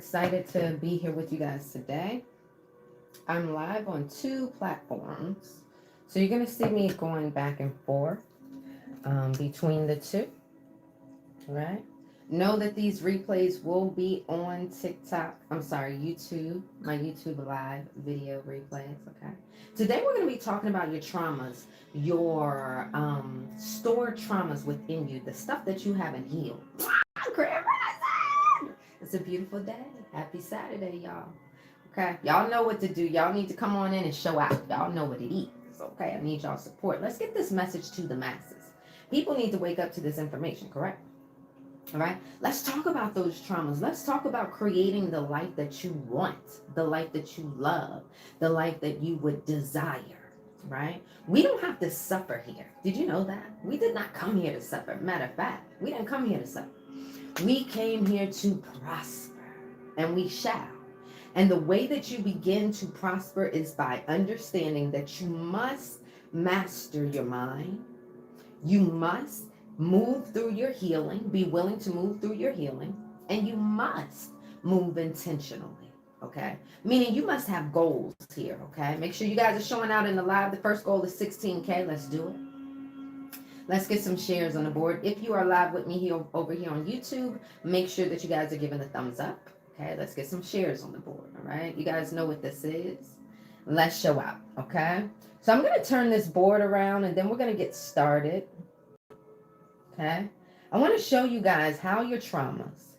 excited to be here with you guys today. I'm live on two platforms. So you're going to see me going back and forth between the two, right? Know that these replays will be on TikTok. I'm sorry, YouTube, my YouTube live video replays, okay? Today we're going to be talking about your traumas, your stored traumas within you, the stuff that you haven't healed. Grand Rising! It's a beautiful day. Happy Saturday, y'all. Okay, y'all know what to do. Y'all need to come on in and show out. Y'all know what it is. Okay, I need y'all support. Let's get this message to the masses. People need to wake up to this information, correct? All right, let's talk about those traumas. Let's talk about creating the life that you want, the life that you love, the life that you would desire, right? We don't have to suffer here. Did you know that? We did not come here to suffer. Matter of fact, we didn't come here to suffer. We came here to prosper, and we shall. And the way that you begin to prosper is by understanding that you must master your mind. You must move through your healing, be willing to move through your healing, and you must move intentionally, okay? Meaning you must have goals here, okay? Make sure you guys are showing out in the live. The first goal is 16K. Let's do it. Let's get some shares on the board. If you are live with me here over here on YouTube, make sure that you guys are giving a thumbs up. Okay, let's get some shares on the board. All right, you guys know what this is. Let's show out. Okay, so I'm going to turn this board around and then we're going to get started. Okay, I want to show you guys how your traumas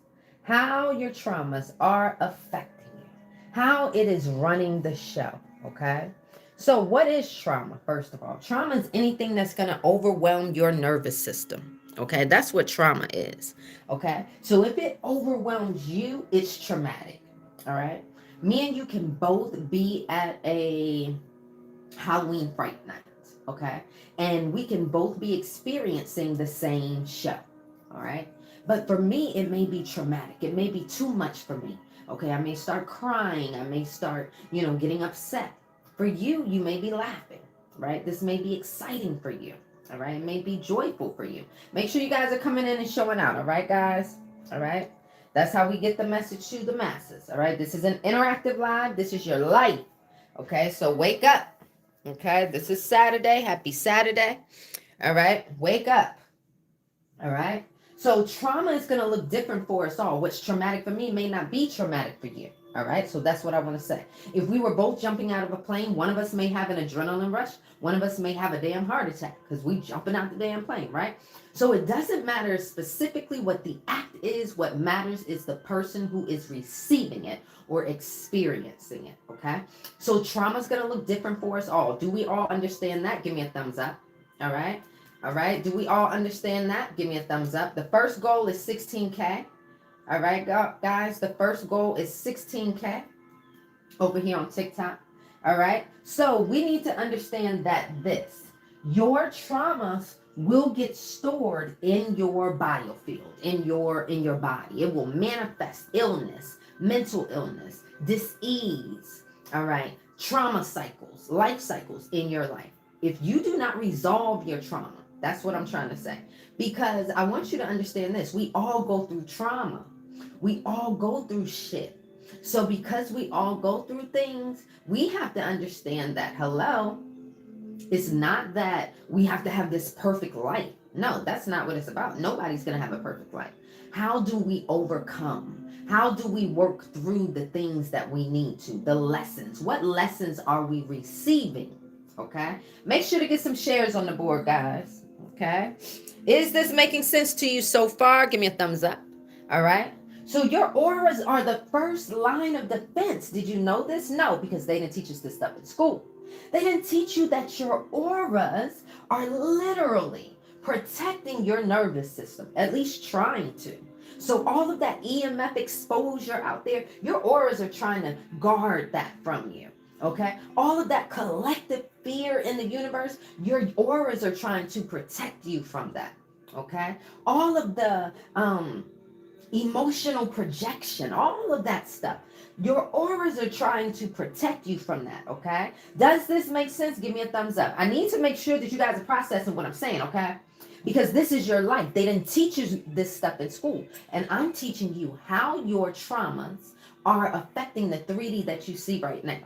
are affecting you, how it is running the show. Okay. So what is trauma? First of all, trauma is anything that's going to overwhelm your nervous system. Okay, that's what trauma is. Okay, so if it overwhelms you, it's traumatic. All right, me and you can both be at a Halloween Fright Night. Okay, and we can both be experiencing the same show. All right, but for me, it may be traumatic. It may be too much for me. Okay, I may start crying. I may start, getting upset. For you, you may be laughing, right? This may be exciting for you, all right? It may be joyful for you. Make sure you guys are coming in and showing out, all right, guys? All right? That's how we get the message to the masses, all right? This is an interactive live. This is your life, okay? So wake up, okay? This is Saturday. Happy Saturday, all right? Wake up, all right? So trauma is going to look different for us all. What's traumatic for me may not be traumatic for you. All right, so that's what I want to say. If we were both jumping out of a plane, one of us may have an adrenaline rush. One of us may have a damn heart attack because we jumping out the damn plane, right? So it doesn't matter specifically what the act is. What matters is the person who is receiving it or experiencing it, okay? So trauma is going to look different for us all. Do we all understand that? Give me a thumbs up, all right? All right, do we all understand that? Give me a thumbs up. The first goal is 16K. All right, guys, the first goal is 16K over here on TikTok. All right, so we need to understand that your traumas will get stored in your biofield, in your body. It will manifest illness, mental illness, dis-ease, all right, trauma cycles, life cycles in your life. If you do not resolve your trauma, that's what I'm trying to say. Because I want you to understand this. We all go through trauma. We all go through shit. So because we all go through things, we have to understand that, hello, it's not that we have to have this perfect life. No, that's not what it's about. Nobody's going to have a perfect life. How do we overcome? How do we work through the things that we need to? The lessons. What lessons are we receiving? Okay. Make sure to get some shares on the board, guys. Okay. Is this making sense to you so far? Give me a thumbs up. All right. So your auras are the first line of defense. Did you know this? No, because they didn't teach us this stuff in school. They didn't teach you that your auras are literally protecting your nervous system, at least trying to. So all of that EMF exposure out there, your auras are trying to guard that from you. Okay, all of that collective fear in the universe, your auras are trying to protect you from that. Okay, all of the emotional projection, all of that stuff, your auras are trying to protect you from that. Okay, does this make sense? Give me a thumbs up. I need to make sure that you guys are processing what I'm saying. Okay, because this is your life. They didn't teach you this stuff in school, and I'm teaching you how your traumas are affecting the 3D that you see right now.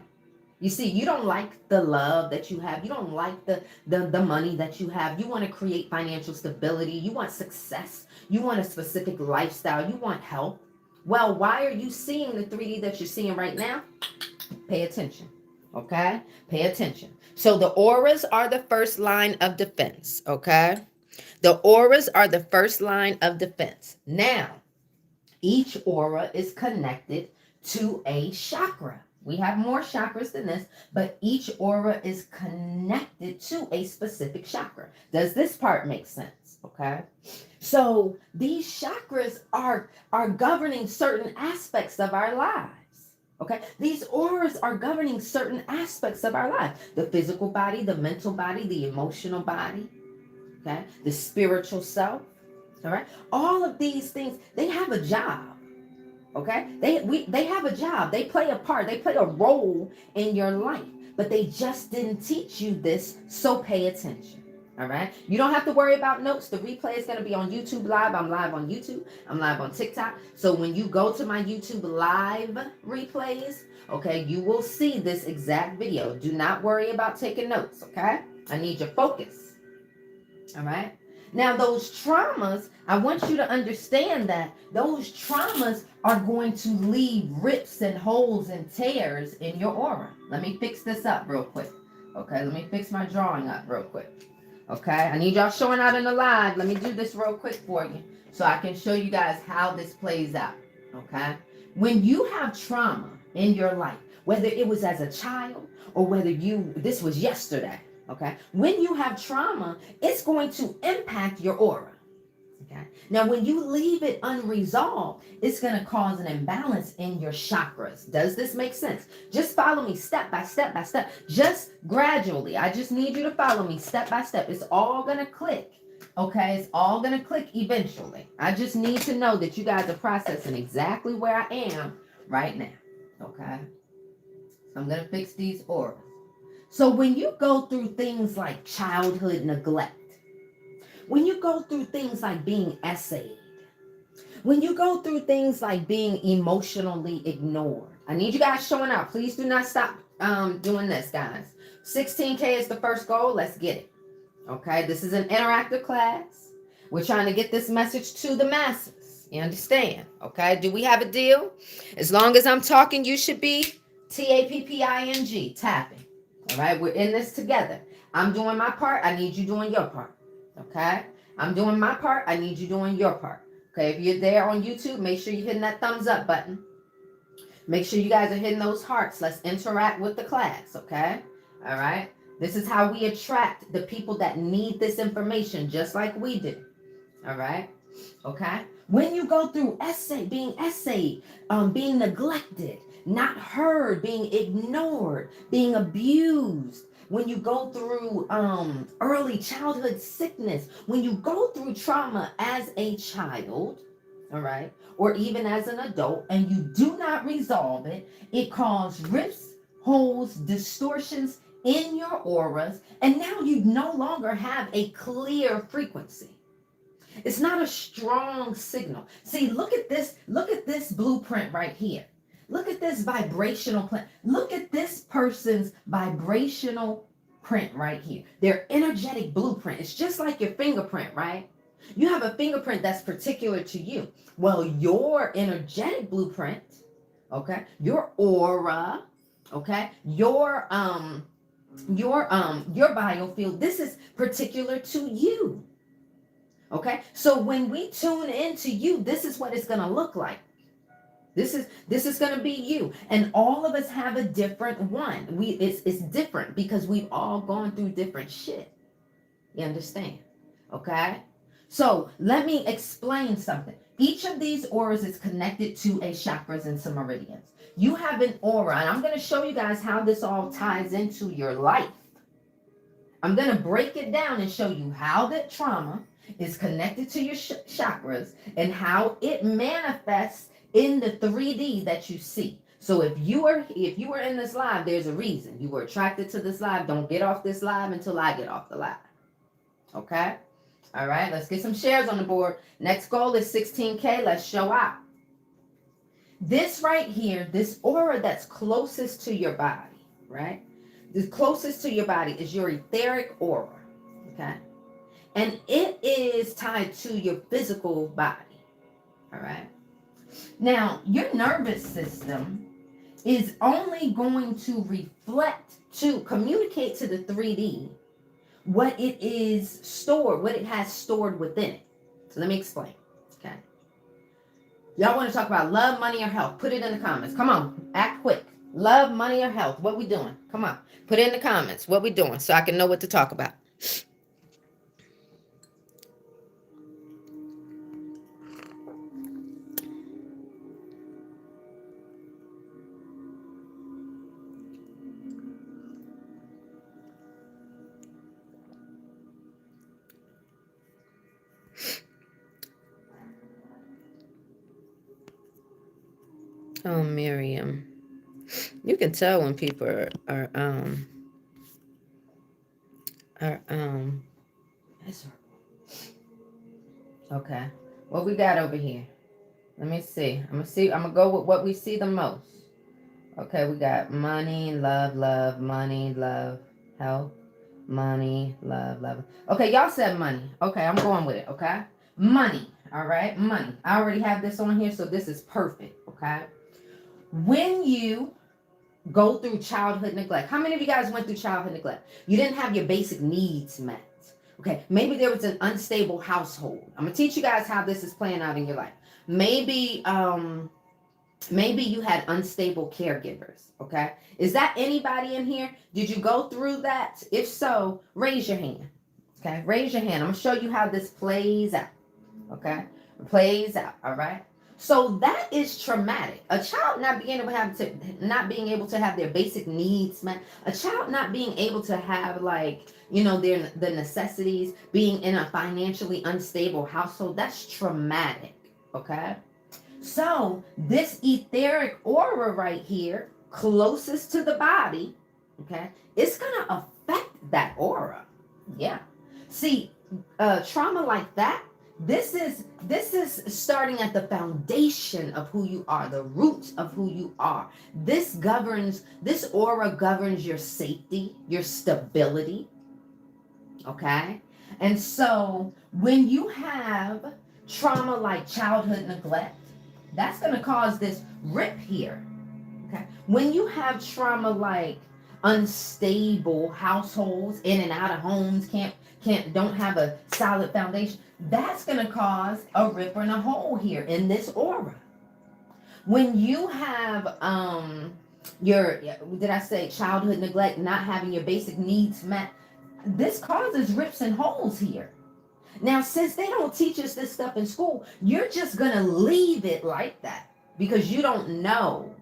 You see, you don't like the love that you have. You don't like the money that you have. You want to create financial stability. You want success. You want a specific lifestyle. You want health. Well, why are you seeing the 3D that you're seeing right now? Pay attention. Okay? Pay attention. So the auras are the first line of defense. Okay? The auras are the first line of defense. Now, each aura is connected to a chakra. We have more chakras than this, but each aura is connected to a specific chakra. Does this part make sense? Okay. So these chakras are governing certain aspects of our lives. Okay. These auras are governing certain aspects of our life. The physical body, the mental body, the emotional body, okay, the spiritual self. All right. All of these things, they have a job. Okay. They have a job. They play a part. They play a role in your life. But they just didn't teach you this. So pay attention. All right. You don't have to worry about notes. The replay is going to be on YouTube Live. I'm live on YouTube. I'm live on TikTok. So when you go to my YouTube Live replays, okay, you will see this exact video. Do not worry about taking notes. Okay. I need your focus. All right. Now, those traumas, I want you to understand that those traumas are going to leave rips and holes and tears in your aura. Let me fix this up real quick. Okay, let me fix my drawing up real quick. Okay, I need y'all showing out in the live. Let me do this real quick for you so I can show you guys how this plays out. Okay, when you have trauma in your life, whether it was as a child or whether this was yesterday, okay, when you have trauma, it's going to impact your aura. Okay. Now, when you leave it unresolved, it's going to cause an imbalance in your chakras. Does this make sense? Just follow me step by step by step. Just gradually. I just need you to follow me step by step. It's all going to click. Okay. It's all going to click eventually. I just need to know that you guys are processing exactly where I am right now. Okay. So I'm going to fix these auras. So when you go through things like childhood neglect, when you go through things like being essayed, when you go through things like being emotionally ignored, I need you guys showing up. Please do not stop doing this, guys. 16K is the first goal. Let's get it. Okay, this is an interactive class. We're trying to get this message to the masses. You understand? Okay, do we have a deal? As long as I'm talking, you should be TAPPING, tapping. All right, we're in this together. I'm doing my part. I need you doing your part. Okay, I'm doing my part. I need you doing your part. Okay, if you're there on YouTube, make sure you're hitting that thumbs up button. Make sure you guys are hitting those hearts. Let's interact with the class. Okay, all right. This is how we attract the people that need this information, just like we do. All right. Okay. When you go through being essayed, being neglected, not heard, being ignored, being abused, when you go through early childhood sickness, when you go through trauma as a child, all right, or even as an adult, and you do not resolve it, it causes rifts, holes, distortions in your auras, and now you no longer have a clear frequency. It's not a strong signal. See, look at this blueprint right here. Look at this vibrational print. Look at this person's vibrational print right here. Their energetic blueprint. It's just like your fingerprint, right? You have a fingerprint that's particular to you. Well, your energetic blueprint, okay, your aura, okay, your biofield, this is particular to you. Okay, so when we tune into you, this is what it's going to look like. This is going to be you, and all of us have a different one. It's different because we've all gone through different shit. You understand? Okay, so let me explain something. Each of these auras is connected to a chakras and some meridians. You have an aura, and I'm going to show you guys how this all ties into your life. I'm going to break it down and show you how that trauma is connected to your chakras and how it manifests in the 3D that you see. So if you were in this live, there's a reason. You were attracted to this live. Don't get off this live until I get off the live. Okay? All right, let's get some shares on the board. Next goal is 16K. Let's show out. This right here, this aura that's closest to your body, right? The closest to your body is your etheric aura, okay? And it is tied to your physical body, all right? Now, your nervous system is only going to reflect, to communicate to the 3D what it is stored, what it has stored within it. So let me explain, okay? Y'all want to talk about love, money, or health? Put it in the comments. Come on, act quick. Love, money, or health? What we doing? Come on, put it in the comments. What we doing so I can know what to talk about. Oh, Miriam, you can tell when people are okay. What we got over here? Let me see. I'm gonna go with what we see the most. Okay, we got money, love, money, love, health, money, love. Okay, y'all said money. Okay, I'm going with it. Okay, money. All right, money. I already have this on here, so this is perfect. Okay, when you go through childhood neglect, how many of you guys went through childhood neglect? You didn't have your basic needs met. Okay, maybe there was an unstable household. I'm gonna teach you guys how this is playing out in your life. Maybe maybe you had unstable caregivers. Okay, is that anybody in here? Did you go through that? If so, raise your hand. Okay, raise your hand. I'm gonna show you how this plays out. Okay, it plays out. All right. So that is traumatic. A child not being able to have their basic needs met. A child not being able to have, like, the necessities, being in a financially unstable household. That's traumatic. Okay. So this etheric aura right here, closest to the body, okay, it's gonna affect that aura. Yeah. See, trauma like that, this is starting at the foundation of who you are, the roots of who you are. This aura governs your safety, your stability. Okay. And so when you have trauma like childhood neglect, that's going to cause this rip here. Okay. When you have trauma like unstable households, in and out of homes, don't have a solid foundation, that's going to cause a rip and a hole here in this aura. When you have did I say childhood neglect, not having your basic needs met, this causes rips and holes here. Now, since they don't teach us this stuff in school, you're just going to leave it like that because you don't know.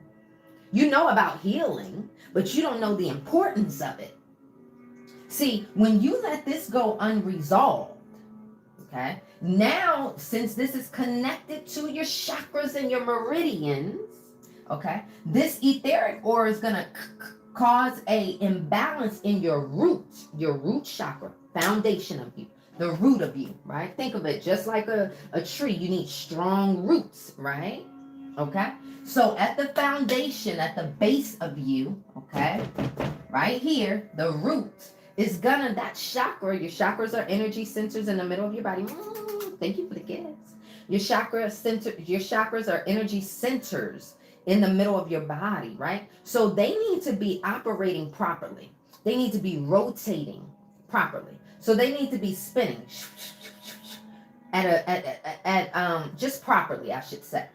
You know about healing, but you don't know the importance of it. See, when you let this go unresolved, okay, now, since this is connected to your chakras and your meridians, okay, this etheric aura is going to cause a imbalance in your root chakra, foundation of you. The root of you, right? Think of it just like a tree. You need strong roots, right? Okay. So at the foundation, at the base of you, okay, right here, the root is that chakra. Your chakras are energy centers in the middle of your body. Thank you for the gifts. Your chakras are energy centers in the middle of your body, right? So they need to be operating properly. They need to be rotating properly. So they need to be spinning at just properly, I should say.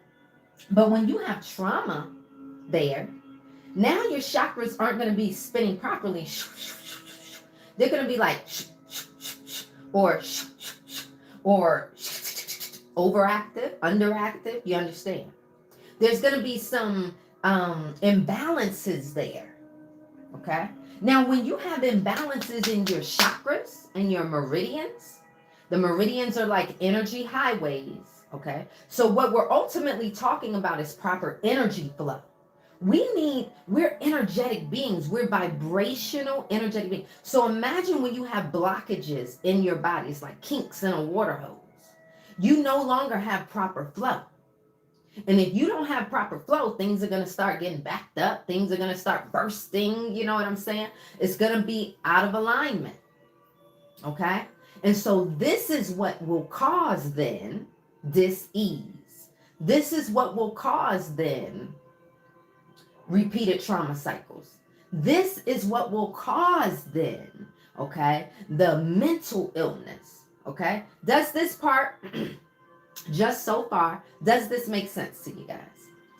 But when you have trauma there, now your chakras aren't going to be spinning properly. They're going to be like or overactive, underactive. You understand? There's going to be some imbalances there. Okay. Now, when you have imbalances in your chakras and your meridians, the meridians are like energy highways. Okay. So what we're ultimately talking about is proper energy flow. We're energetic beings. We're vibrational energetic beings. So imagine when you have blockages in your body, it's like kinks in a water hose. You no longer have proper flow. And if you don't have proper flow, things are going to start getting backed up. Things are going to start bursting. You know what I'm saying? It's going to be out of alignment. Okay? And so this is what will cause then dis-ease. This is what will cause then repeated trauma cycles. This is what will cause then, okay, the mental illness. Okay? Does this part, just so far, does this make sense to you guys?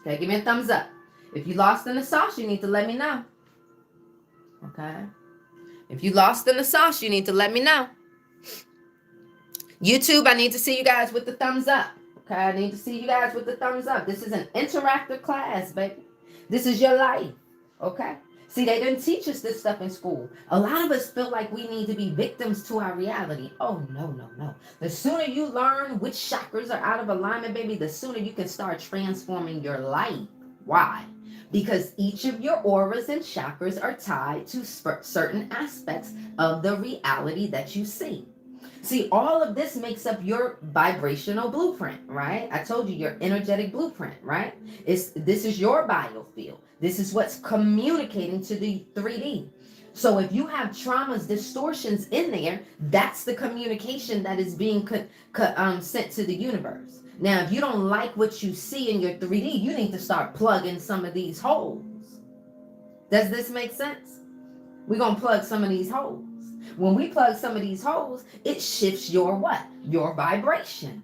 Okay, give me a thumbs up. If you lost in the sauce, you need to let me know. Okay? If you lost in the sauce, you need to let me know. YouTube, I need to see you guys with the thumbs up. Okay, I need to see you guys with the thumbs up. This is an interactive class, baby. This is your life. Okay? See, they didn't teach us this stuff in school. A lot of us feel like we need to be victims to our reality. Oh, no, no, no. The sooner you learn which chakras are out of alignment, baby, the sooner you can start transforming your life. Why? Because each of your auras and chakras are tied to certain aspects of the reality that you see. See, all of this makes up your vibrational blueprint, right? I told you your energetic blueprint, right? This is your biofield. This is what's communicating to the 3D. So if you have traumas, distortions in there, that's the communication that is being sent to the universe. Now, if you don't like what you see in your 3D, you need to start plugging some of these holes. Does this make sense? We're going to plug some of these holes. When we plug some of these holes, it shifts your what? Your vibration.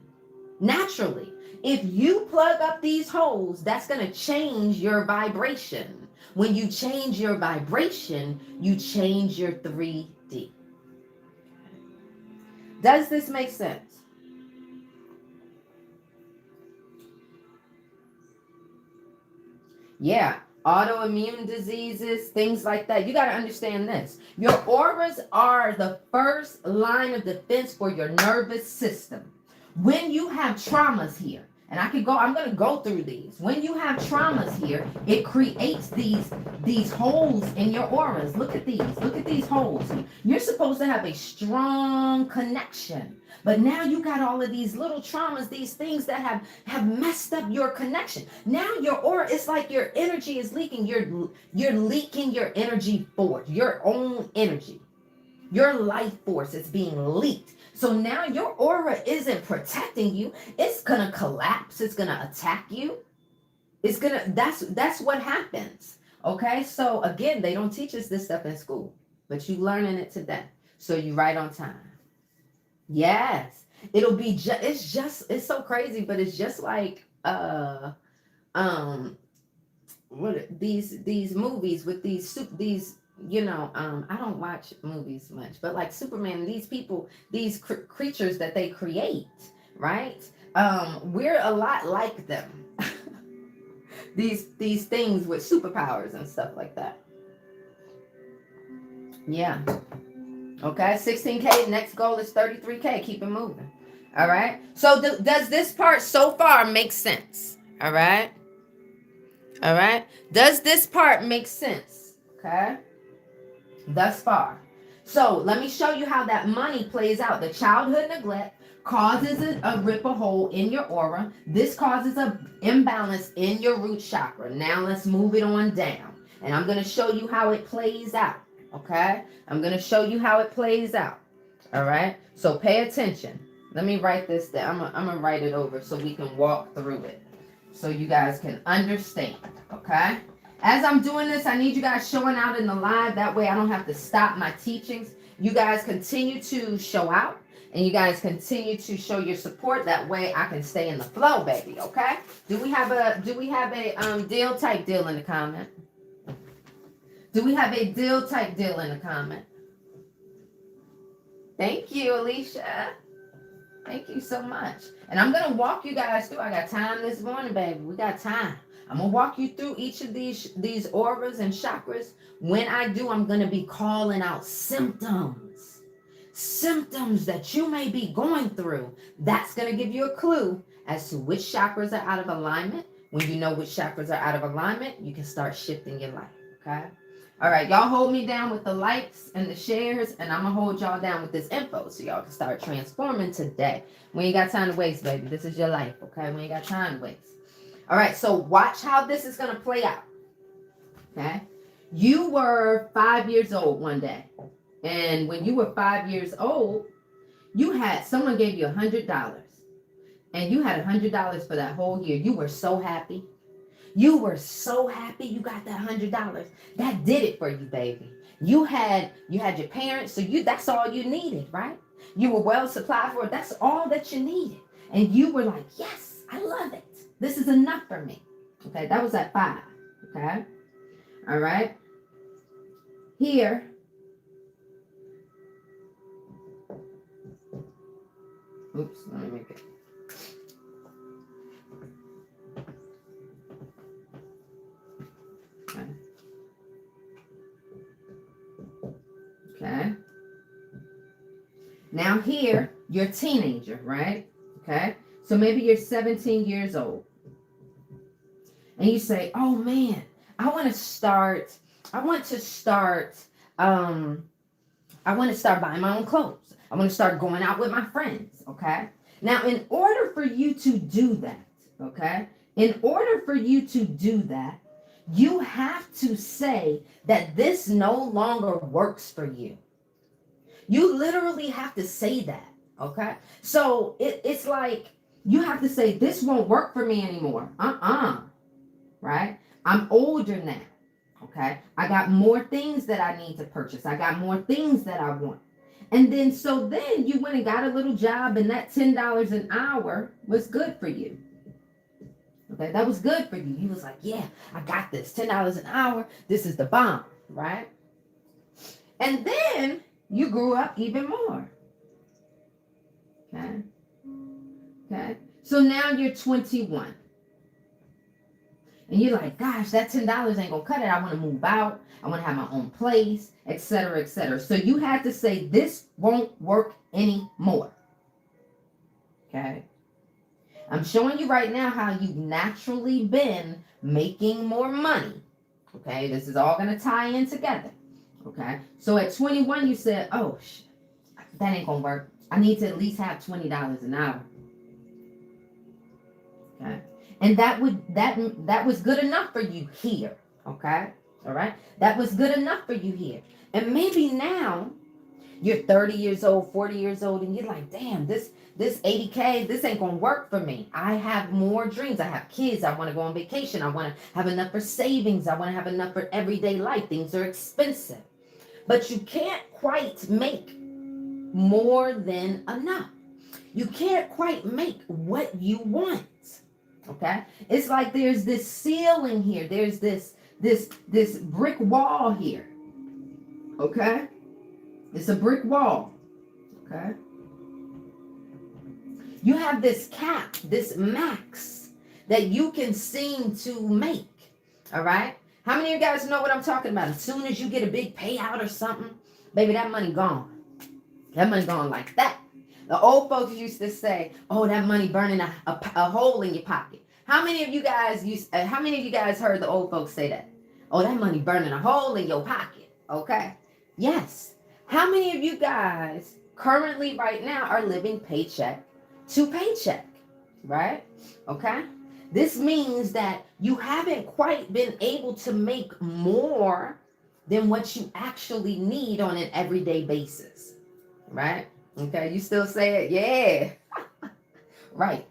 Naturally. If you plug up these holes, that's going to change your vibration. When you change your vibration, you change your 3D. Does this make sense? Yeah. Autoimmune diseases, things like that. You got to understand this. Your auras are the first line of defense for your nervous system. When you have traumas here, and I'm going to go through these. When you have traumas here, it creates these holes in your auras. Look at these. Look at these holes. You're supposed to have a strong connection. But now you got all of these little traumas, these things that have messed up your connection. Now your aura, it's like your energy is leaking. You're leaking your energy force, your own energy. Your life force is being leaked. So now your aura isn't protecting you. It's going to collapse. It's going to attack you. That's what happens. Okay. So again, they don't teach us this stuff in school, but you learning it today. So you right on time. Yes. It'll be it's so crazy, but it's just like, what these movies with these I don't watch movies much, but like Superman, these people, these creatures that they create, right? We're a lot like them. these things with superpowers and stuff like that. Yeah. Okay, 16K. Next goal is 33K. Keep it moving. All right. So does this part so far make sense? All right. All right. Does this part make sense? Okay. Thus far. So let me show you how that money plays out. The childhood neglect causes a rip a hole in your aura. This causes an imbalance in your root chakra. Now let's move it on down. And I'm going to show you how it plays out. Okay? I'm going to show you how it plays out. All right? So pay attention. Let me write this down. I'm going to write it over so we can walk through it. So you guys can understand. Okay? As I'm doing this, I need you guys showing out in the live. That way I don't have to stop my teachings. You guys continue to show out. And you guys continue to show your support. That way I can stay in the flow, baby. Okay? Do we have a deal type deal in the comment? Do we have a deal type deal in the comment? Thank you, Alicia. Thank you so much. And I'm going to walk you guys through. I got time this morning, baby. We got time. I'm going to walk you through each of these auras and chakras. When I do, I'm going to be calling out symptoms. Symptoms that you may be going through. That's going to give you a clue as to which chakras are out of alignment. When you know which chakras are out of alignment, you can start shifting your life. Okay? All right, y'all hold me down with the likes and the shares, and I'm going to hold y'all down with this info so y'all can start transforming today. We ain't got time to waste, baby. This is your life, okay? We ain't got time to waste. All right, so watch how this is going to play out. Okay. You were 5 years old one day. And when you were 5 years old, you had someone gave you $100. And you had $100 for that whole year. You were so happy. You were so happy you got that $100. That did it for you, baby. You had your parents, so that's all you needed, right? You were well supplied for it. That's all that you needed. And you were like, yes, I love it. This is enough for me. Okay, that was at 5. Okay. All right. Here. Oops, let me make it. Okay. Now here, you're a teenager, right? Okay. So maybe you're 17 years old. And you say, oh man, I want to start buying my own clothes. I want to start going out with my friends. Okay. Now, in order for you to do that, you have to say that this no longer works for you. You literally have to say that, okay? So it's like you have to say, this won't work for me anymore. Right? I'm older now, okay? I got more things that I need to purchase. I got more things that I want. And then you went and got a little job, and that $10 an hour was good for you. Okay, that was good for you. You was like, yeah, I got this. $10 an hour. This is the bomb, right? And then you grew up even more. Okay. So now you're 21. And you're like, gosh, that $10 ain't gonna cut it. I want to move out. I want to have my own place, etc., etc. So you had to say, this won't work anymore. Okay. I'm showing you right now how you've naturally been making more money. Okay. This is all going to tie in together. Okay. So at 21, you said, oh, that ain't going to work. I need to at least have $20 an hour. Okay. And that was good enough for you here. Okay. All right. That was good enough for you here. And maybe now you're 30 years old, 40 years old, and you're like, damn, this $80K, this ain't gonna work for me. I have more dreams. I have kids. I want to go on vacation. I want to have enough for savings. I want to have enough for everyday life. Things are expensive. But you can't quite make more than enough. You can't quite make what you want. Okay? It's like there's this ceiling here. There's this brick wall here. Okay? It's a brick wall. Okay? You have this cap, this max that you can seem to make. All right? How many of you guys know what I'm talking about? As soon as you get a big payout or something, baby, that money gone. That money gone like that. The old folks used to say, oh, that money burning a hole in your pocket. How many of you guys heard the old folks say that? Oh, that money burning a hole in your pocket. Okay? Yes. How many of you guys currently right now are living paycheck to paycheck? Right? Okay? This means that you haven't quite been able to make more than what you actually need on an everyday basis. Right? Okay, you still say it? Yeah. Right.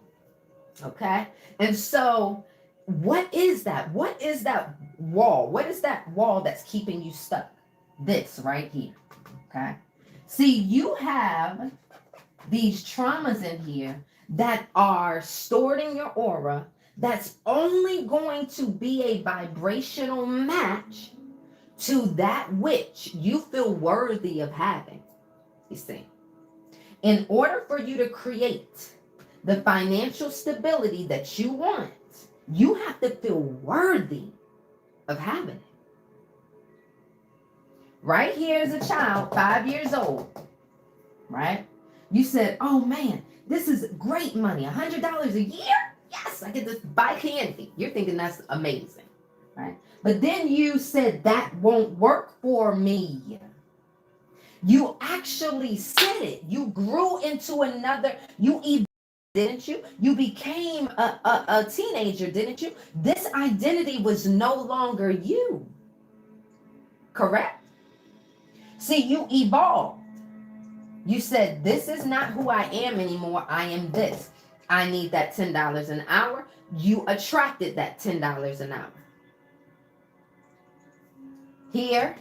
Okay. And so what is that? What is that wall? What is that wall that's keeping you stuck? This right here. Okay. See, you have these traumas in here that are stored in your aura that's only going to be a vibrational match to that which you feel worthy of having. You see, in order for you to create the financial stability that you want, you have to feel worthy of having it. Right here as a child, 5 years old, right? You said, oh man, this is great money, $100 a year? Yes, I get to buy candy. You're thinking that's amazing, right? But then you said that won't work for me. You actually said it. You grew into you didn't you? You became a teenager, didn't you? This identity was no longer you, correct? See, you evolved. You said, this is not who I am anymore. I am this. I need that $10 an hour. You attracted that $10 an hour. Here,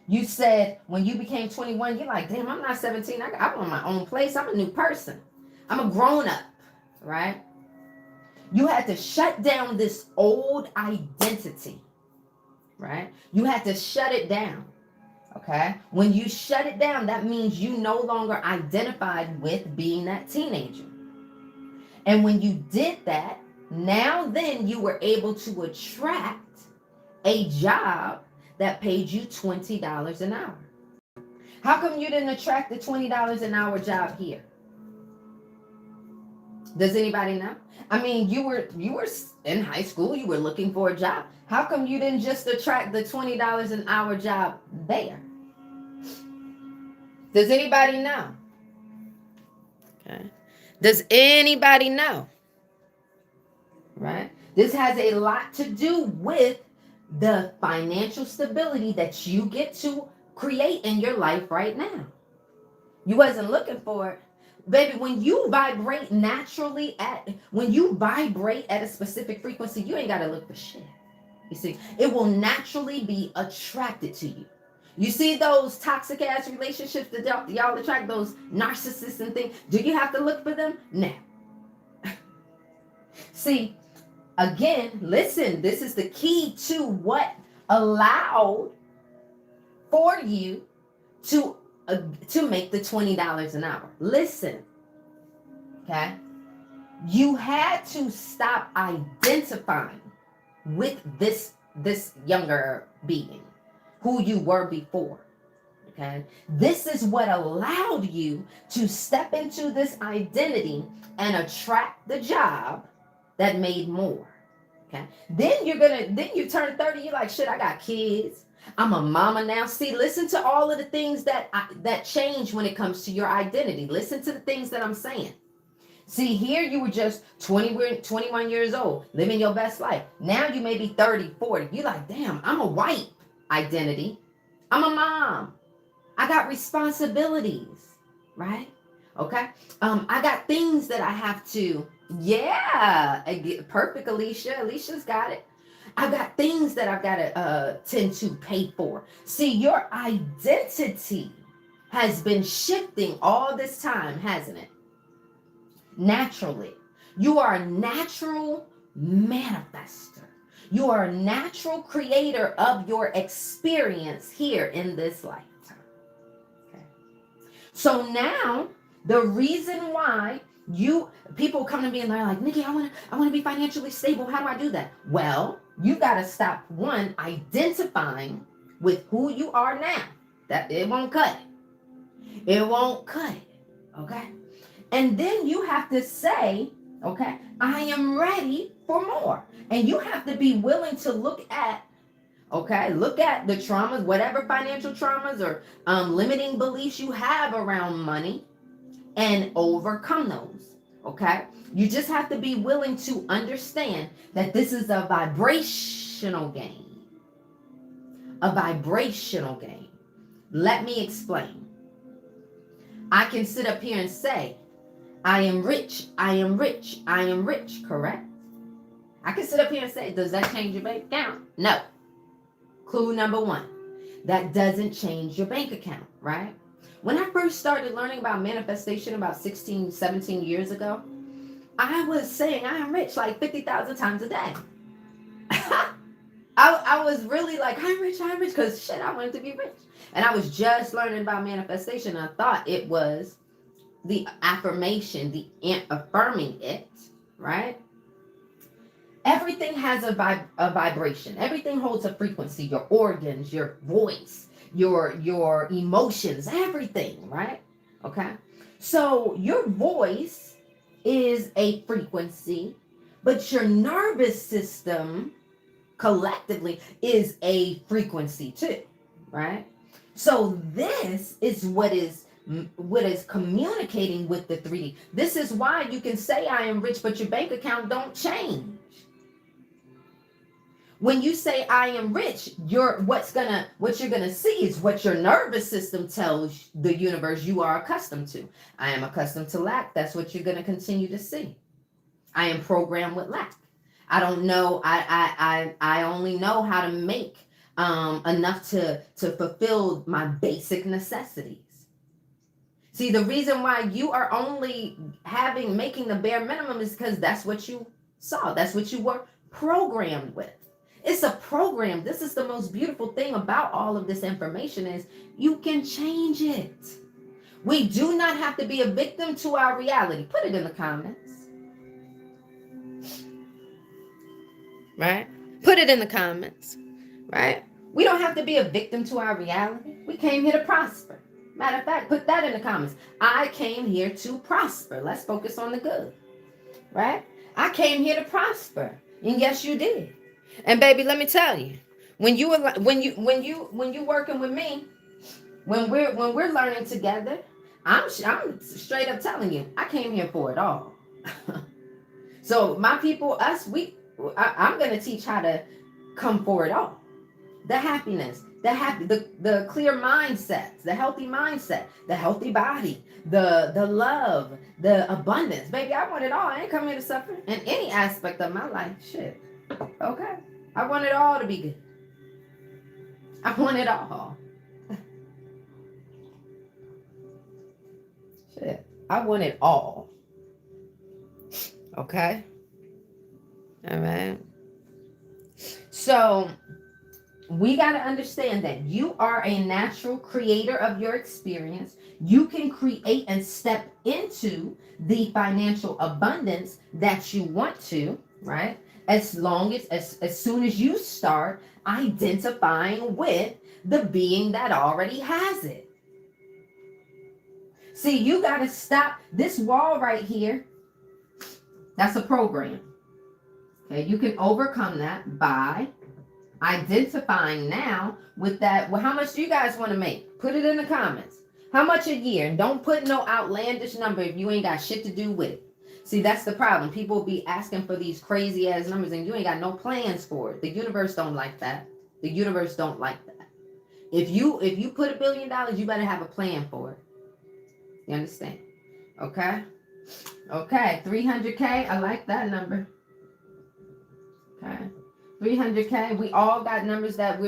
you said when you became 21, you're like, damn, I'm not 17. I want my own place. I'm a new person. I'm a grown up, right? You had to shut down this old identity, right? You had to shut it down, okay? When you shut it down, that means you no longer identified with being that teenager. And when you did that, now then you were able to attract a job that paid you $20 an hour. How come you didn't attract the $20 an hour job here? Does anybody know? I mean, you were in high school, you were looking for a job. How come you didn't just attract the $20 an hour job there? Does anybody know? Okay. Does anybody know? Right? This has a lot to do with the financial stability that you get to create in your life right now. You wasn't looking for it. Baby, when you vibrate naturally when you vibrate at a specific frequency, you ain't got to look for shit. You see, it will naturally be attracted to you. You see those toxic ass relationships that y'all attract, those narcissists and things. Do you have to look for them? No. See, again, listen, this is the key to what allowed for you to make the $20 an hour. Listen, okay? You had to stop identifying with this younger being, who you were before, okay? This is what allowed you to step into this identity and attract the job that made more, okay? Then you turn 30, you're like, shit, I got kids. I'm a mama now. See, listen to all of the things that change when it comes to your identity. Listen to the things that I'm saying. See, here you were just 21 years old, living your best life. Now you may be 30, 40. You're like, damn, I'm a white identity. I'm a mom. I got responsibilities, right? Okay. I got things that I have to, perfect, Alicia. Alicia's got it. I've got things that I've got to tend to pay for. See, your identity has been shifting all this time, hasn't it? Naturally. You are a natural manifester. You are a natural creator of your experience here in this lifetime. Okay. So now, the reason why people come to me and they're like, Nikki, I want to be financially stable. How do I do that? Well, you got to stop identifying with who you are now. That it won't cut it. It won't cut it. Okay. And then you have to say, okay, I am ready for more. And you have to be willing to look at the traumas, whatever financial traumas or limiting beliefs you have around money, and overcome those. Okay. You just have to be willing to understand that this is a vibrational game. A vibrational game. Let me explain. I can sit up here and say, I am rich, I am rich, I am rich, correct? I can sit up here and say, does that change your bank account? No. Clue number one, that doesn't change your bank account, right? When I first started learning about manifestation about 16, 17 years ago, I was saying I am rich like 50,000 times a day. I was really like, I'm rich, because shit, I wanted to be rich. And I was just learning about manifestation. I thought it was the affirmation, the affirming it, right? Everything has a vibration. Everything holds a frequency. Your organs, your voice, your emotions, everything, right? Okay. So your voice is a frequency, but your nervous system collectively is a frequency too, right? So this is what is what is communicating with the 3D. This is why you can say I am rich, but your bank account don't change. When you say I am rich, what you're gonna see is what your nervous system tells the universe you are accustomed to. I am accustomed to lack. That's what you're gonna continue to see. I am programmed with lack. I don't know. I only know how to make enough to fulfill my basic necessities. See, the reason why you are only making the bare minimum is because that's what you saw. That's what you were programmed with. It's a program. This is the most beautiful thing about all of this information is you can change it. We do not have to be a victim to our reality. Put it in the comments. Right? Put it in the comments. Right? We don't have to be a victim to our reality. We came here to prosper. Matter of fact, put that in the comments. I came here to prosper. Let's focus on the good. Right? I came here to prosper. And yes, you did. And baby, let me tell you, when you working with me, when we're learning together, I'm straight up telling you, I came here for it all. So my people, I'm gonna teach how to come for it all. The happiness, the clear mindset, the healthy mindset, the healthy body, the love, the abundance. Baby, I want it all. I ain't come here to suffer in any aspect of my life. Shit. Okay. I want it all to be good. I want it all. Shit. I want it all. Okay. All right. So we got to understand that you are a natural creator of your experience. You can create and step into the financial abundance that you want to, right? As soon as you start identifying with the being that already has it. See, you got to stop this wall right here. That's a program. Okay, you can overcome that by identifying now with that. Well, how much do you guys want to make? Put it in the comments. How much a year? And don't put no outlandish number if you ain't got shit to do with it. See, that's the problem. People be asking for these crazy ass numbers and you ain't got no plans for it. The universe don't like that. The universe don't like that. If you put $1 billion, you better have a plan for it. You understand? Okay? Okay, 300K. I like that number. Okay. 300K. We all got numbers that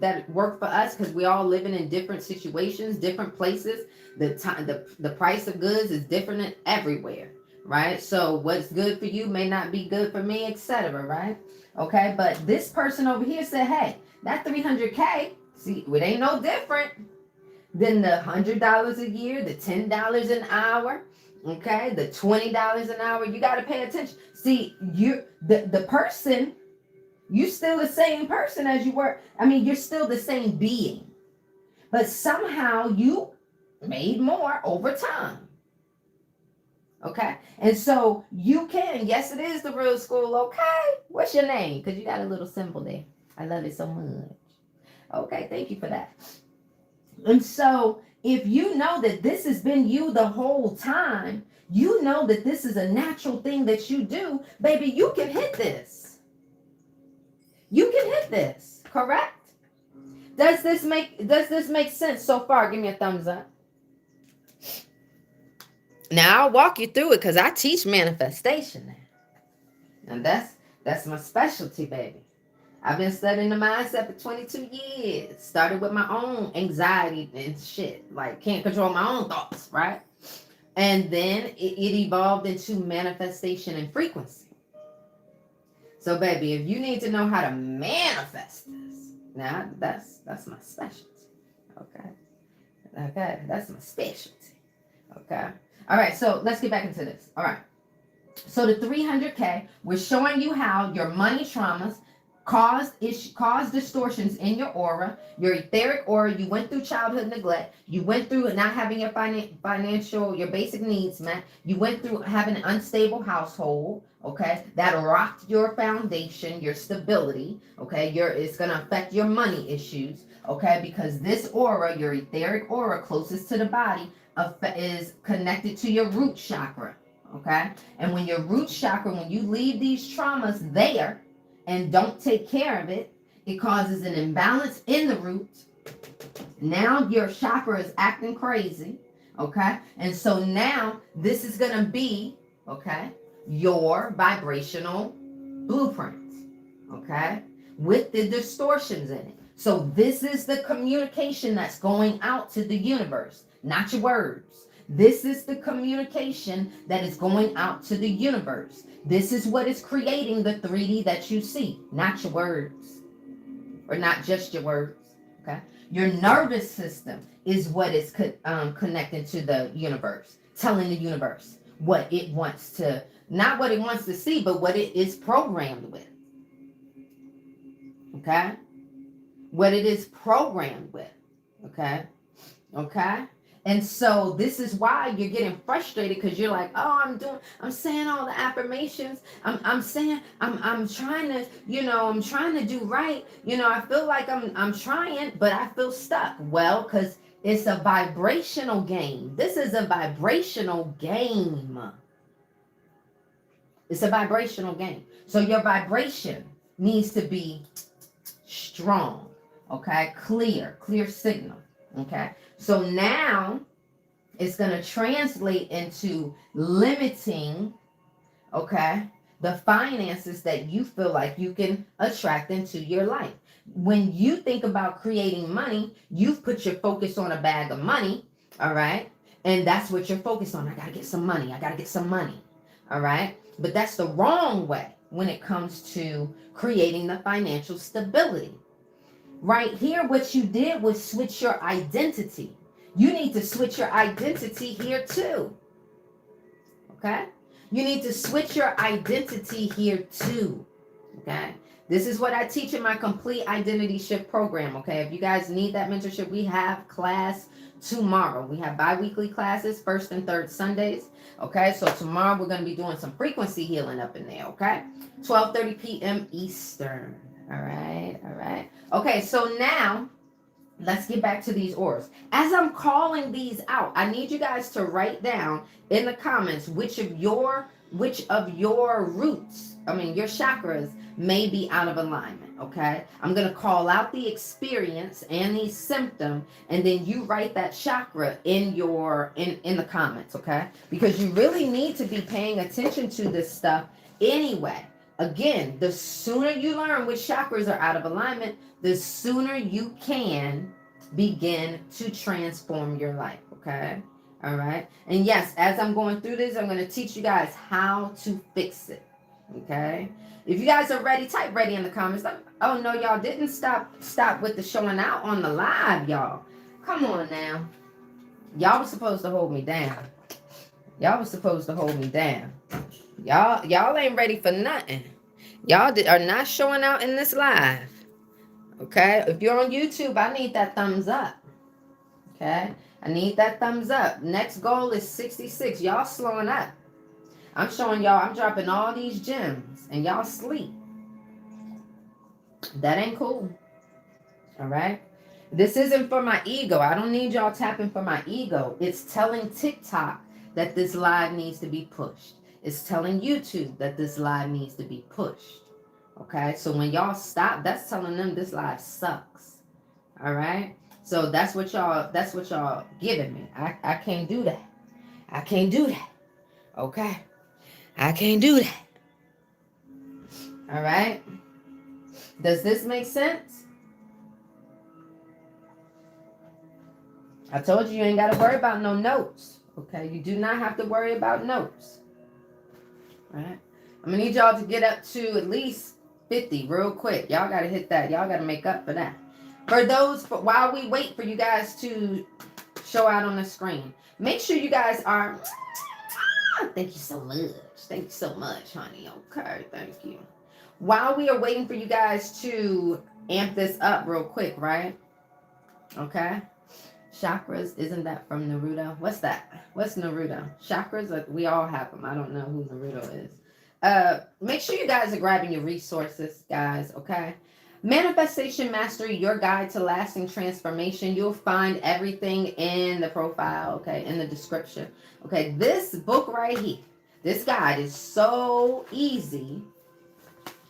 that work for us because we all living in different situations, different places. The price of goods is different everywhere, right? So what's good for you may not be good for me, etc. Right? Okay. But this person over here said, hey, that 300K, see, it ain't no different than the $100 a year, the $10 an hour. Okay, the $20 an hour. You got to pay attention. See, the person. You're still the same person as you were. I mean, you're still the same being. But somehow you made more over time. Okay? And so you can. Yes, it is the real school. Okay? What's your name? Because you got a little symbol there. I love it so much. Okay, thank you for that. And so if you know that this has been you the whole time, you know that this is a natural thing that you do, baby, you can hit this. You can hit this, correct? Does this make sense so far? Give me a thumbs up. Now I'll walk you through it because I teach manifestation now. And that's my specialty, baby. I've been studying the mindset for 22 years. Started with my own anxiety and shit. Like can't control my own thoughts, right? And then it evolved into manifestation and frequency. So, baby, if you need to know how to manifest this, now that's my specialty. Okay, that's my specialty. Okay. All right, so let's get back into this. All right. So the 300K, we're showing you how your money traumas cause distortions in your aura, your etheric aura. You went through childhood neglect. You went through not having your your basic needs met. You went through having an unstable household. Okay, that rocked your foundation, your stability. Okay, it's gonna affect your money issues. Okay, because this aura, your etheric aura closest to the body, is connected to your root chakra. Okay. And when your root chakra, when you leave these traumas there and don't take care of it, it causes an imbalance in the root. Now your chakra is acting crazy. Okay. And so now this is going to be, okay, your vibrational blueprint. Okay. With the distortions in it. So this is the communication that's going out to the universe, not your words. This is the communication that is going out to the universe. This is what is creating the 3D that you see, not your words, or not just your words. Okay. Your nervous system is what is connected to the universe, telling the universe what it wants to, not what it wants to see, but what it is programmed with. Okay. What it is programmed with. Okay. Okay. And so this is why you're getting frustrated, because you're like, oh, I'm saying all the affirmations. I'm saying, I'm trying to, I'm trying to do right. I feel like I'm trying, but I feel stuck. Well, because it's a vibrational game. This is a vibrational game. It's a vibrational game. So your vibration needs to be strong. Okay. Clear signal. Okay. So now it's going to translate into limiting, okay, the finances that you feel like you can attract into your life. When you think about creating money, you've put your focus on a bag of money, all right? And that's what you're focused on. I got to get some money. I got to get some money, all right? But that's the wrong way when it comes to creating the financial stability. Right here, what you did was switch your identity. You need to switch your identity here too. Okay? You need to switch your identity here too. Okay? This is what I teach in my complete identity shift program. Okay? If you guys need that mentorship, we have class tomorrow. We have bi-weekly classes, first and third Sundays. Okay? So tomorrow we're going to be doing some frequency healing up in there. Okay? 12:30 p.m. Eastern. All right. Okay, so now let's get back to these auras. As I'm calling these out, I need you guys to write down in the comments which of your roots, your chakras, may be out of alignment. Okay, I'm gonna call out the experience and the symptom, and then you write that chakra in the comments. Okay, because you really need to be paying attention to this stuff anyway. Again, the sooner you learn which chakras are out of alignment, the sooner you can begin to transform your life, okay? All right? And yes, as I'm going through this, I'm going to teach you guys how to fix it, okay? If you guys are ready, type ready in the comments. Oh, no, y'all didn't stop with the showing out on the live, y'all. Come on now. Y'all were supposed to hold me down. Y'all ain't ready for nothing. Y'all are not showing out in this live. Okay? If you're on YouTube, I need that thumbs up. Okay? I need that thumbs up. Next goal is 66. Y'all slowing up. I'm showing y'all, I'm dropping all these gems and y'all sleep. That ain't cool. All right? This isn't for my ego. I don't need y'all tapping for my ego. It's telling TikTok that this live needs to be pushed. It's telling YouTube that this live needs to be pushed. Okay, so when y'all stop, that's telling them this live sucks. All right, so that's what y'all giving me. I can't do that. Okay, I can't do that. All right, does this make sense? I told you ain't got to worry about no notes. Okay, you do not have to worry about notes. All right, I'm gonna need y'all to get up to at least 50 real quick. Y'all got to hit that. Y'all got to make up for that. While we wait for you guys to show out on the screen, make sure you guys are. Thank you so much, honey. Okay, thank you. While we are waiting for you guys to amp this up real quick, right? Okay. Chakras, isn't that from Naruto? What's that? What's Naruto? Chakras, like we all have them. I don't know who Naruto is. Make sure you guys are grabbing your resources, guys, okay? Manifestation Mastery, your guide to lasting transformation. You'll find everything in the profile, okay, in the description. Okay, this book right here, this guide is so easy,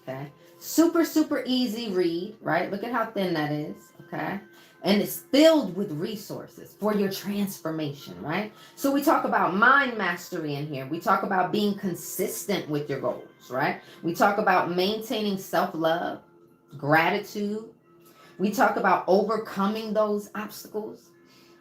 okay? Super, super easy read, right? Look at how thin that is, okay? And it's filled with resources for your transformation, right? So we talk about mind mastery in here. We talk about being consistent with your goals, right? We talk about maintaining self-love, gratitude. We talk about overcoming those obstacles.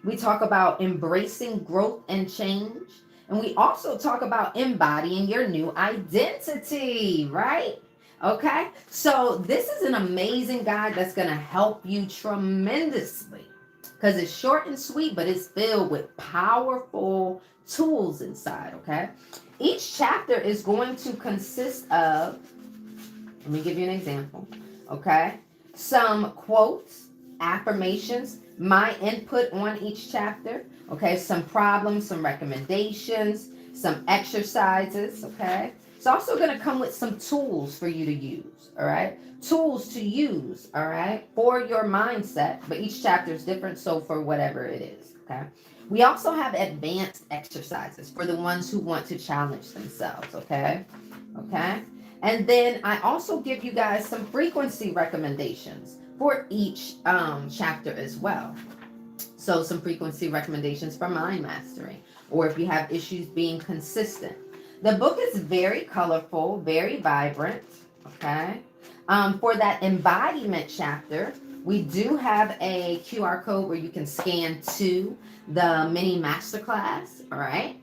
We talk about embracing growth and change. And we also talk about embodying your new identity, right? Okay, so this is an amazing guide that's going to help you tremendously because it's short and sweet, but it's filled with powerful tools inside. Okay, each chapter is going to consist of, let me give you an example. Okay, some quotes, affirmations, my input on each chapter. Okay, some problems, some recommendations, some exercises. Okay, it's also going to come with some tools for you to use, all right? Tools to use, all right, for your mindset, but each chapter is different, so for whatever it is, okay? We also have advanced exercises for the ones who want to challenge themselves, okay? Okay? And then I also give you guys some frequency recommendations for each chapter as well. So some frequency recommendations for mind mastery, or if you have issues being consistent. The book is very colorful, very vibrant, okay? For that embodiment chapter, we do have a QR code where you can scan to the mini masterclass, all right?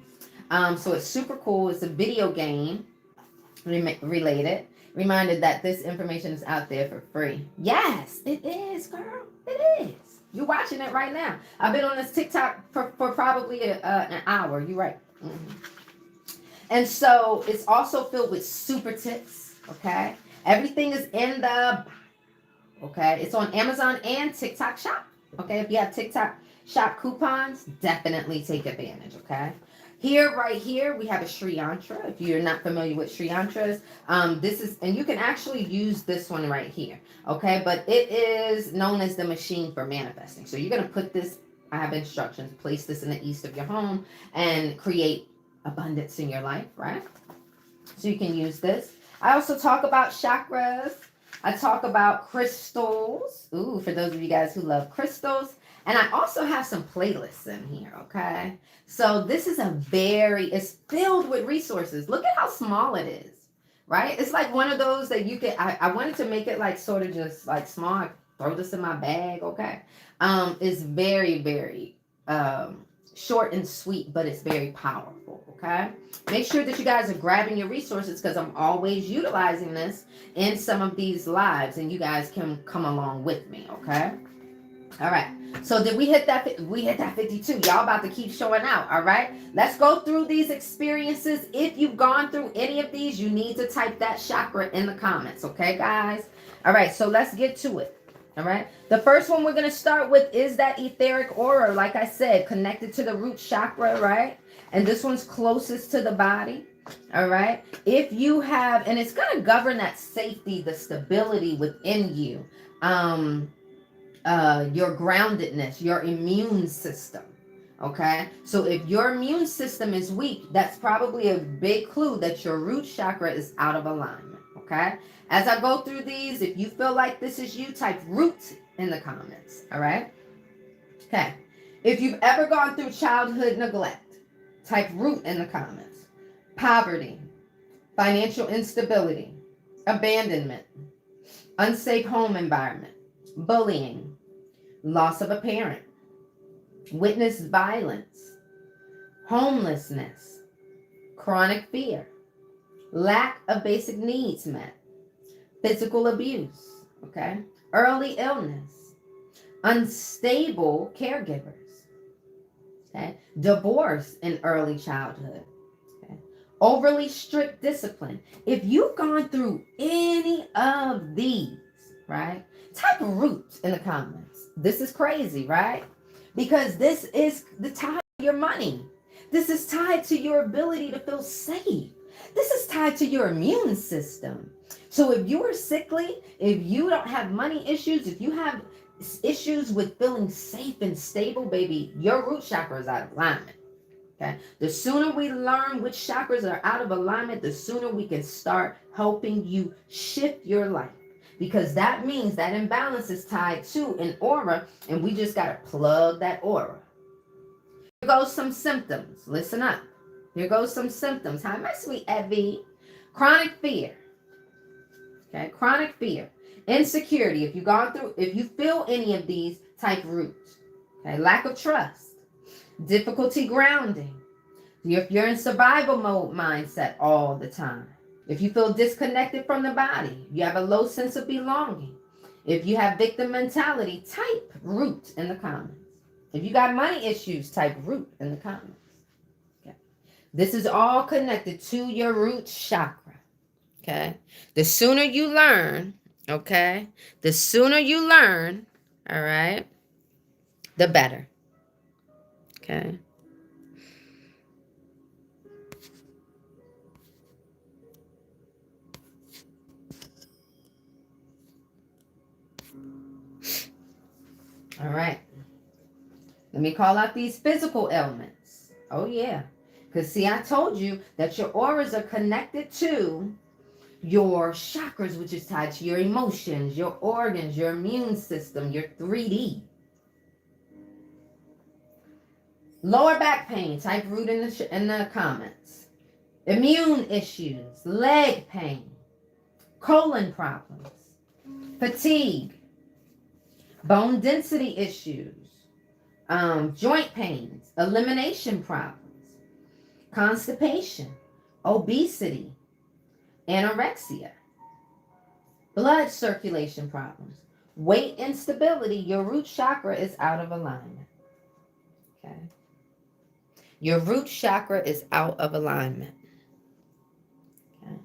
So it's super cool. It's a video game related. Reminded that this information is out there for free. Yes, it is, girl. It is. You're watching it right now. I've been on this TikTok for probably an hour. You're right. Mm-hmm. And so it's also filled with super tips, okay? Everything is in the, okay? It's on Amazon and TikTok Shop, okay? If you have TikTok Shop coupons, definitely take advantage, okay? Here, right here, we have a Sri Yantra. If you're not familiar with Sri Yantras, this is, and you can actually use this one right here, okay? But it is known as the machine for manifesting. So you're going to put this, I have instructions, place this in the east of your home and create abundance in your life, right? So you can use this. I also talk about chakras. I talk about crystals. Ooh, for those of you guys who love crystals. And I also have some playlists in here, okay? So this is it's filled with resources. Look at how small it is, right? It's like one of those that you can, I wanted to make it like sort of just like small. I throw this in my bag, okay? It's very, very short and sweet, but it's very powerful, okay? Make sure that you guys are grabbing your resources because I'm always utilizing this in some of these lives and you guys can come along with me, okay? All right. So did we hit that? We hit that 52. Y'all about to keep showing out. All right. Let's go through these experiences. If you've gone through any of these, you need to type that chakra in the comments. Okay, guys. All right. So let's get to it. All right. The first one we're going to start with is that etheric aura. Like I said, connected to the root chakra, right? And this one's closest to the body. All right. If you have, and it's going to govern that safety, the stability within you. Your groundedness, your immune system. Okay, so if your immune system is weak, that's probably a big clue that your root chakra is out of alignment. Okay, as I go through these, if you feel like this is you, type root in the comments. All right. Okay, if you've ever gone through childhood neglect, type root in the comments. Poverty, financial instability, abandonment, unsafe home environment, bullying, loss of a parent, witnessed violence, homelessness, chronic fear, lack of basic needs met, physical abuse, okay, early illness, unstable caregivers, okay, divorce in early childhood, okay, overly strict discipline. If you've gone through any of these, right, type root in the comments. This is crazy, right? Because this is the tied to your money. This is tied to your ability to feel safe. This is tied to your immune system. So if you are sickly, if you don't have money issues, if you have issues with feeling safe and stable, baby, your root chakra is out of alignment. Okay. The sooner we learn which chakras are out of alignment, the sooner we can start helping you shift your life. Because that means that imbalance is tied to an aura, and we just got to plug that aura. Here goes some symptoms. Listen up. Here goes some symptoms. Hi, my sweet Evie. Chronic fear. Okay, chronic fear. Insecurity. If you feel any of these, type roots. Okay, lack of trust. Difficulty grounding. If you're in survival mode mindset all the time. If you feel disconnected from the body, you have a low sense of belonging. If you have victim mentality, type root in the comments. If you got money issues, type root in the comments. Okay. This is all connected to your root chakra. Okay. The sooner you learn, okay, the sooner you learn, all right, the better. Okay. All right. Let me call out these physical ailments. Oh, yeah. Because, see, I told you that your auras are connected to your chakras, which is tied to your emotions, your organs, your immune system, your 3D. Lower back pain, type root in the comments. Immune issues, leg pain, colon problems, fatigue, bone density issues, joint pains, elimination problems, constipation, obesity, anorexia, blood circulation problems, weight instability. Your root chakra is out of alignment. Okay. Your root chakra is out of alignment. Okay.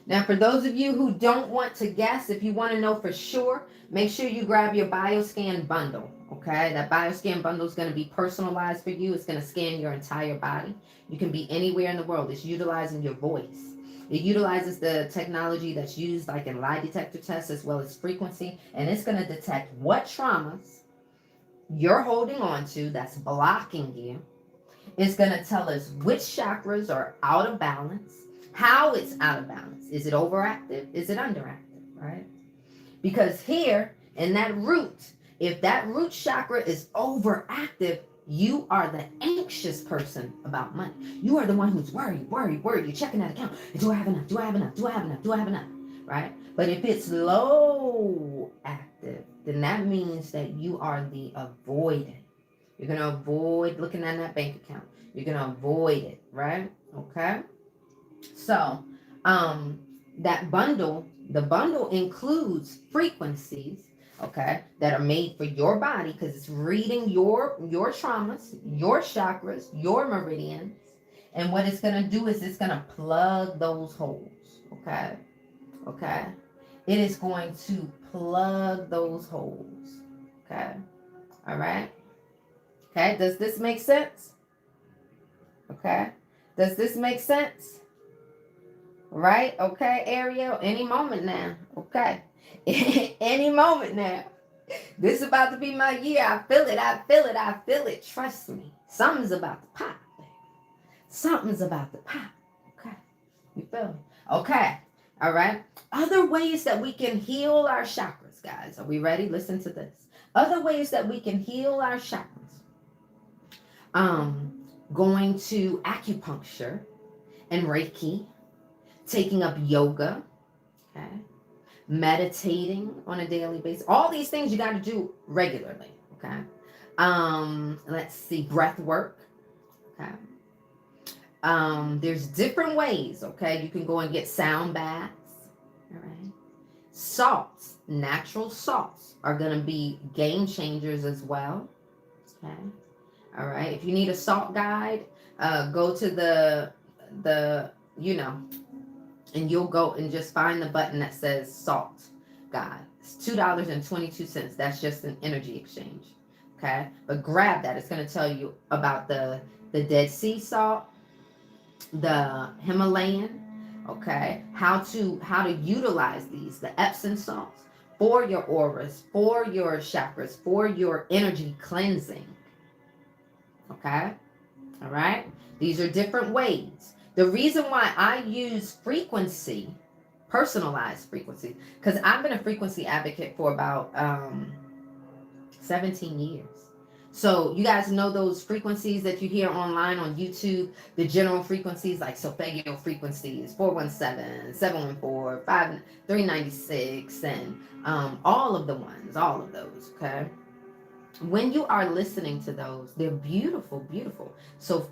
Now, for those of you who don't want to guess, if you want to know for sure, make sure you grab your BioScan bundle. Okay, that BioScan bundle is going to be personalized for you. It's going to scan your entire body. You can be anywhere in the world. It's utilizing your voice. It utilizes the technology that's used like in lie detector tests as well as frequency, and it's going to detect what traumas you're holding on to that's blocking you. It's going to tell us which chakras are out of balance, how it's out of balance. Is it overactive? Is it underactive? Right? Because here in that root, if that root chakra is overactive, you are the anxious person about money. You are the one who's worried. You're checking that account. Do I have enough? Do I have enough? Do I have enough? Do I have enough? Right? But if it's low active, then that means that you are the avoidant. You're going to avoid looking at that bank account. You're going to avoid it, right? Okay? So, that bundle, the bundle includes frequencies, okay, that are made for your body because it's reading your traumas, your chakras, your meridians. And what it's going to do is it's going to plug those holes, okay? Okay? It is going to plug those holes, okay? All right? Okay, does this make sense? Okay, does this make sense? Right? Okay, Ariel, any moment now. Okay, any moment now. This is about to be my year. I feel it. I feel it. I feel it. Trust me. Something's about to pop. Something's about to pop. Okay, you feel me? Okay, all right. Other ways that we can heal our chakras, guys. Are we ready? Listen to this. Other ways that we can heal our chakras. Going to acupuncture and Reiki, taking up yoga, okay, meditating on a daily basis. All these things you got to do regularly, okay. Let's see, breath work, okay. There's different ways, okay. You can go and get sound baths, all right. Salts, natural salts are going to be game changers as well, okay. All right. If you need a salt guide, go to the and you'll go and just find the button that says salt guide. It's $2.22. That's just an energy exchange. Okay. But grab that. It's going to tell you about the Dead Sea salt, the Himalayan, okay? How to utilize these, the Epsom salts, for your auras, for your chakras, for your energy cleansing, okay? All right? These are different ways. The reason why I use frequency, personalized frequency, because I've been a frequency advocate for about 17 years. So you guys know those frequencies that you hear online on YouTube, the general frequencies like solfeggio frequencies, 417, 714, 396, and all of those, okay? When you are listening to those, they're beautiful, beautiful. So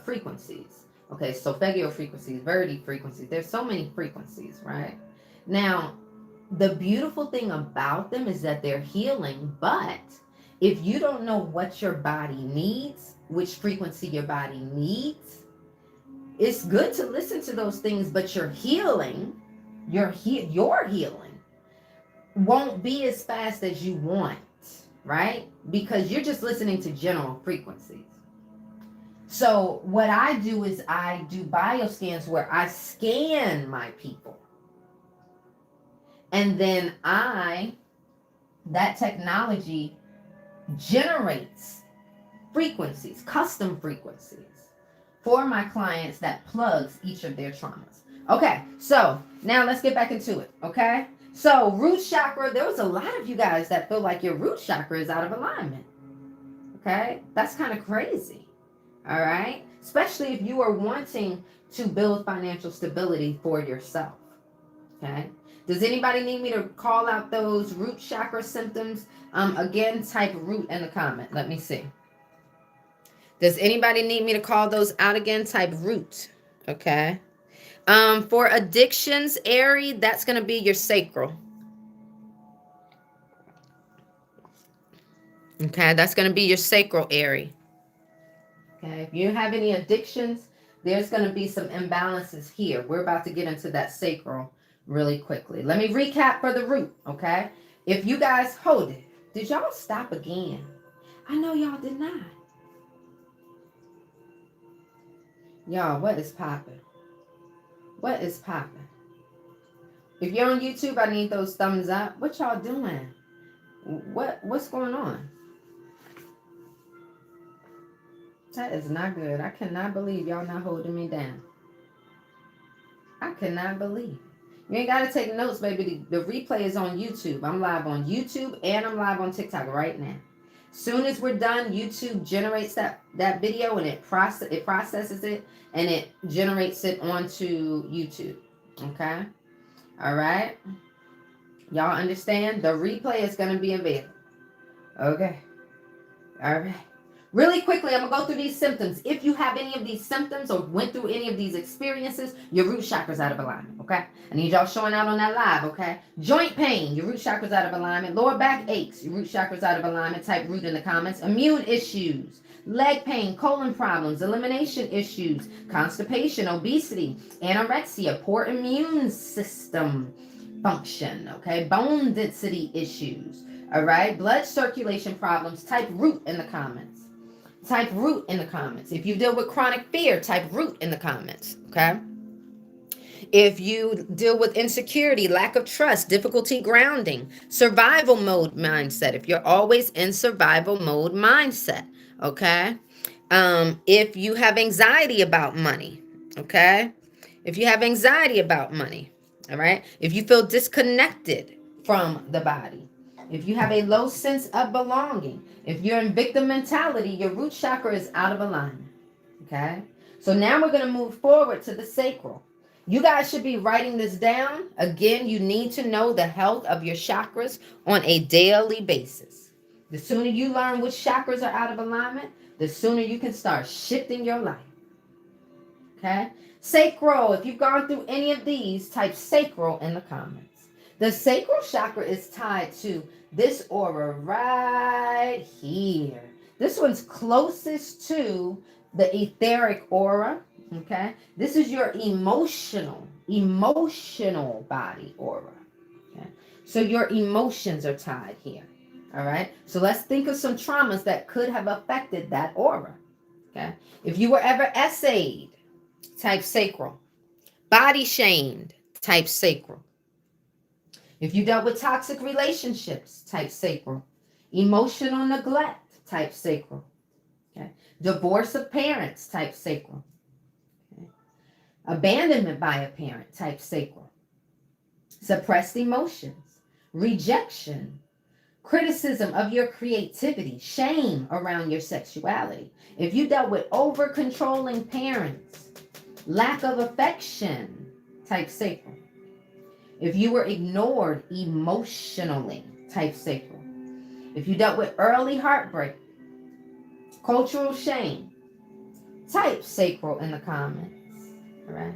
frequencies, okay, solfeggio frequencies, Verdi frequencies. There's so many frequencies, right? Now, the beautiful thing about them is that they're healing, but if you don't know what your body needs, which frequency your body needs, it's good to listen to those things, but your healing won't be as fast as you want, right? Because you're just listening to general frequencies. So what I do is I do bioscans where I scan my people. And then that technology generates frequencies, custom frequencies for my clients that plugs each of their traumas. Okay, so now let's get back into it, okay? So root chakra, there was a lot of you guys that feel like your root chakra is out of alignment, okay? That's kind of crazy, all right? Especially if you are wanting to build financial stability for yourself, okay? Does anybody need me to call out those root chakra symptoms? Again, type root in the comment. Let me see. Does anybody need me to call those out again? Type root. Okay. For addictions, Aries, that's going to be your sacral. Okay, that's going to be your sacral, Aries. Okay, if you have any addictions, there's going to be some imbalances here. We're about to get into that sacral really quickly. Let me recap for the root, okay? If you guys hold it, did y'all stop again? I know y'all did not. Y'all, what is popping? What is popping? If you're on YouTube, I need those thumbs up. What y'all doing? What's going on? That is not good. I cannot believe y'all not holding me down. I cannot believe. You ain't got to take notes, baby. The replay is on YouTube. I'm live on YouTube and I'm live on TikTok right now. Soon as we're done, YouTube generates that video and it processes it and it generates it onto YouTube. Okay? All right? Y'all understand? The replay is going to be available. Okay. All right. Really quickly, I'm going to go through these symptoms. If you have any of these symptoms or went through any of these experiences, your root chakra's out of alignment, okay? I need y'all showing out on that live, okay? Joint pain, your root chakra's out of alignment. Lower back aches, your root chakra's out of alignment. Type root in the comments. Immune issues, leg pain, colon problems, elimination issues, constipation, obesity, anorexia, poor immune system function, okay? Bone density issues, all right? Blood circulation problems. Type root in the comments. Type root in the comments. If you deal with chronic fear, type root in the comments, okay? If you deal with insecurity, lack of trust, difficulty grounding, survival mode mindset, if you're always in survival mode mindset, okay? If you have anxiety about money, okay? If you have anxiety about money, all right? If you feel disconnected from the body, if you have a low sense of belonging, if you're in victim mentality, your root chakra is out of alignment, okay? So now we're going to move forward to the sacral. You guys should be writing this down. Again, you need to know the health of your chakras on a daily basis. The sooner you learn which chakras are out of alignment, the sooner you can start shifting your life, okay? Sacral, if you've gone through any of these, type sacral in the comments. The sacral chakra is tied to this aura right here. This one's closest to the etheric aura, okay? This is your emotional body aura, okay? So your emotions are tied here, all right? So let's think of some traumas that could have affected that aura, okay? If you were ever essayed, type sacral. Body shamed, type sacral. If you dealt with toxic relationships, type sacral. Emotional neglect, type sacral. Okay. Divorce of parents, type sacral. Okay. Abandonment by a parent, type sacral. Suppressed emotions, rejection, criticism of your creativity, shame around your sexuality. If you dealt with over controlling parents, lack of affection, type sacral. If you were ignored emotionally, type sacral. If you dealt with early heartbreak, cultural shame, type sacral in the comments. All right.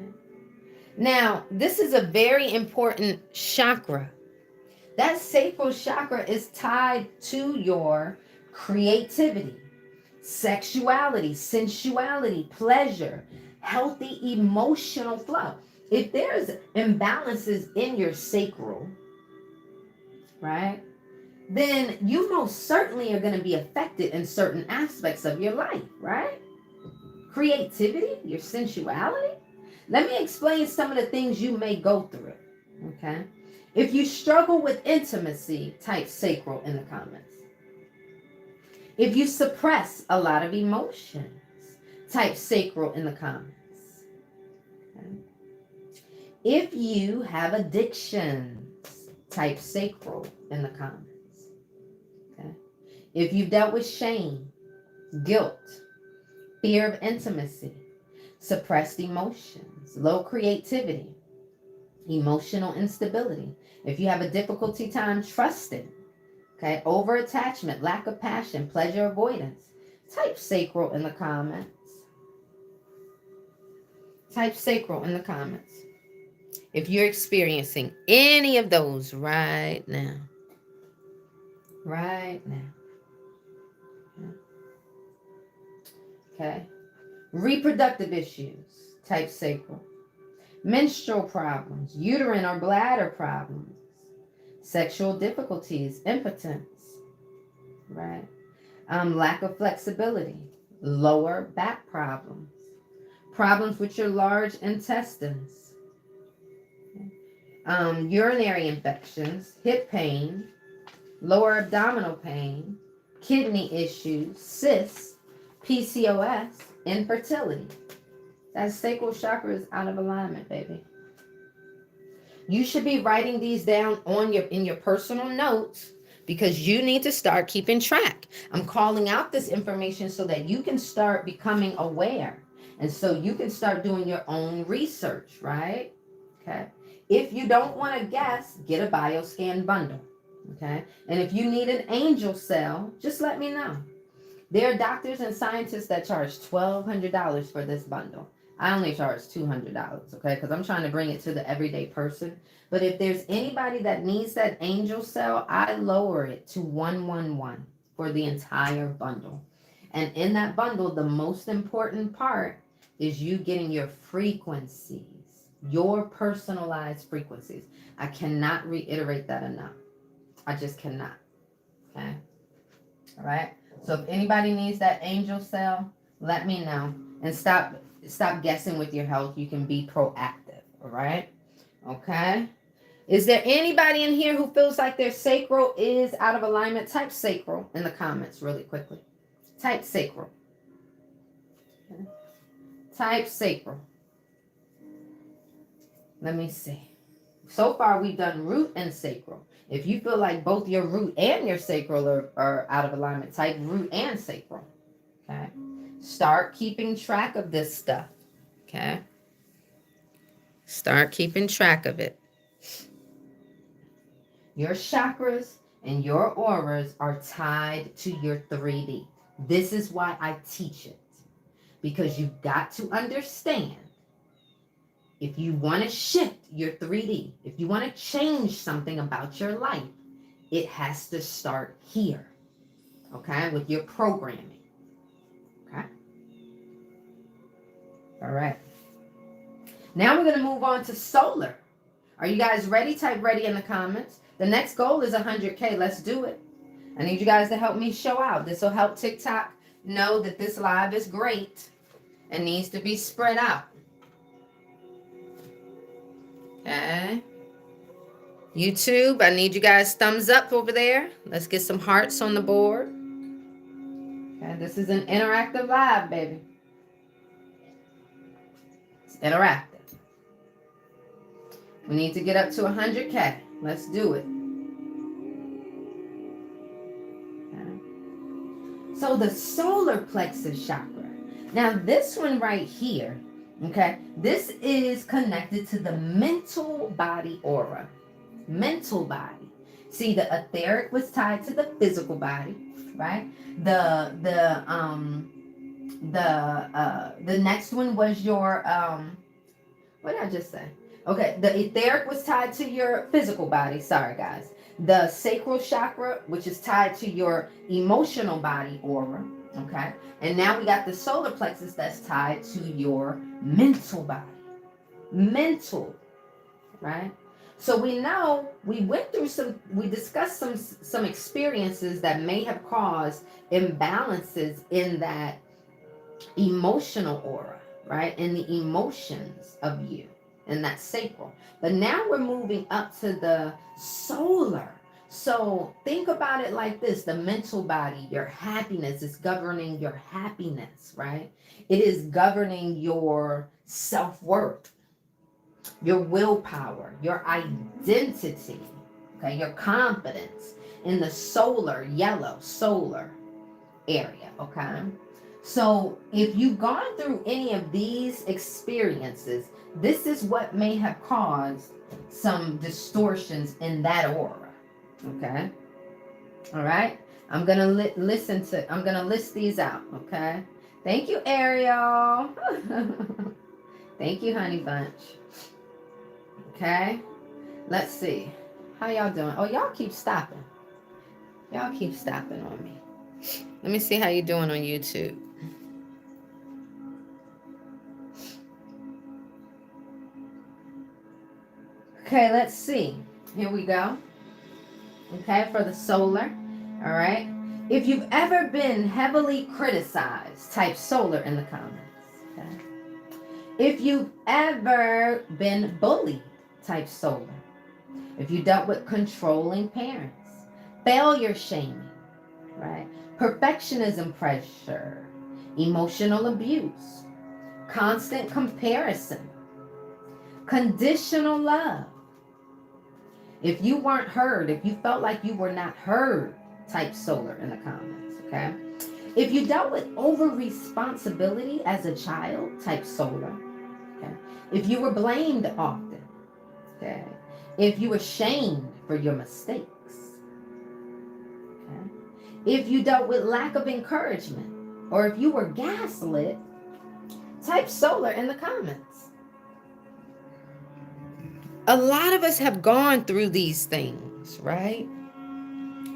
Now, this is a very important chakra. That sacral chakra is tied to your creativity, sexuality, sensuality, pleasure, healthy emotional flow. If there's imbalances in your sacral, right, then you most certainly are going to be affected in certain aspects of your life, right? Creativity, your sensuality. Let me explain some of the things you may go through, okay? If you struggle with intimacy, type sacral in the comments. If you suppress a lot of emotions, type sacral in the comments. Okay? If you have addictions, type sacral in the comments. Okay? If you've dealt with shame, guilt, fear of intimacy, suppressed emotions, low creativity, emotional instability, if you have a difficulty time trusting, okay, over attachment, lack of passion, pleasure avoidance, type sacral in the comments. Type sacral in the comments if you're experiencing any of those right now. Right now. Okay. Reproductive issues, type sacral. Menstrual problems, uterine or bladder problems, sexual difficulties, impotence, right? Lack of flexibility, lower back problems, problems with your large intestines, urinary infections, hip pain, lower abdominal pain, kidney issues, cysts, PCOS, infertility. That sacral chakra is out of alignment, baby. You should be writing these down in your personal notes because you need to start keeping track. I'm calling out this information so that you can start becoming aware. And so you can start doing your own research, right? Okay. If you don't want to guess, get a BioScan bundle. Okay. And if you need an angel cell, just let me know. There are doctors and scientists that charge $1,200 for this bundle. I only charge $200, okay? Because I'm trying to bring it to the everyday person. But if there's anybody that needs that angel cell, I lower it to 111 for the entire bundle. And in that bundle, the most important part is you getting your frequencies, your personalized frequencies. I cannot reiterate that enough. I just cannot. Okay? All right? So if anybody needs that angel cell, let me know. And stop guessing with your health. You can be proactive. All right? Okay? Is there anybody in here who feels like their sacral is out of alignment? Type sacral in the comments really quickly. Type sacral. Okay. Type sacral. Let me see. So far, we've done root and sacral. If you feel like both your root and your sacral are out of alignment, type root and sacral. Okay. Start keeping track of this stuff. Okay. Start keeping track of it. Your chakras and your auras are tied to your 3D. This is why I teach it. Because you've got to understand, if you want to shift your 3D, if you want to change something about your life, it has to start here, okay, with your programming, okay? All right. Now we're going to move on to solar. Are you guys ready? Type ready in the comments. The next goal is 100K. Let's do it. I need you guys to help me show out. This will help TikTok know that this live is great and needs to be spread out. Okay. YouTube, I need you guys thumbs up over there. Let's get some hearts on the board. Okay, this is an interactive live, baby. It's interactive. We need to get up to 100K. Let's do it. Okay. So the solar plexus chakra. Now this one right here, okay, this is connected to the mental body aura. Mental body. See, the etheric was tied to the physical body, right? The next one was your what did I just say? Okay, the etheric was tied to your physical body. Sorry, guys. The sacral chakra, which is tied to your emotional body aura. Okay, and now we got the solar plexus that's tied to your mental body. Mental, right? So we know we went through we discussed some experiences that may have caused imbalances in that emotional aura, right? In the emotions of you, in that sacral. But now we're moving up to the solar. So think about it like this. The mental body, your happiness is governing your happiness, right? It is governing your self-worth, your willpower, your identity, okay, your confidence in the solar, yellow, solar area, okay? So if you've gone through any of these experiences, this is what may have caused some distortions in that aura, okay? All right? I'm going to I'm going to list these out, okay? Thank you, Ariel. Thank you, Honey Bunch. Okay, let's see. How y'all doing? Oh, y'all keep stopping. Y'all keep stopping on me. Let me see how you doing on YouTube. Okay, let's see. Here we go. Okay, for the solar. All right. If you've ever been heavily criticized, type solar in the comments. Okay. If you've ever been bullied, type solar. If you dealt with controlling parents, failure shaming, right? Perfectionism pressure, emotional abuse, constant comparison, conditional love. If you weren't heard, if you felt like you were not heard, type solar in the comments, okay? If you dealt with over responsibility as a child, type solar, okay? If you were blamed often, okay? If you were shamed for your mistakes, okay? If you dealt with lack of encouragement, or if you were gaslit, type solar in the comments. A lot of us have gone through these things, right?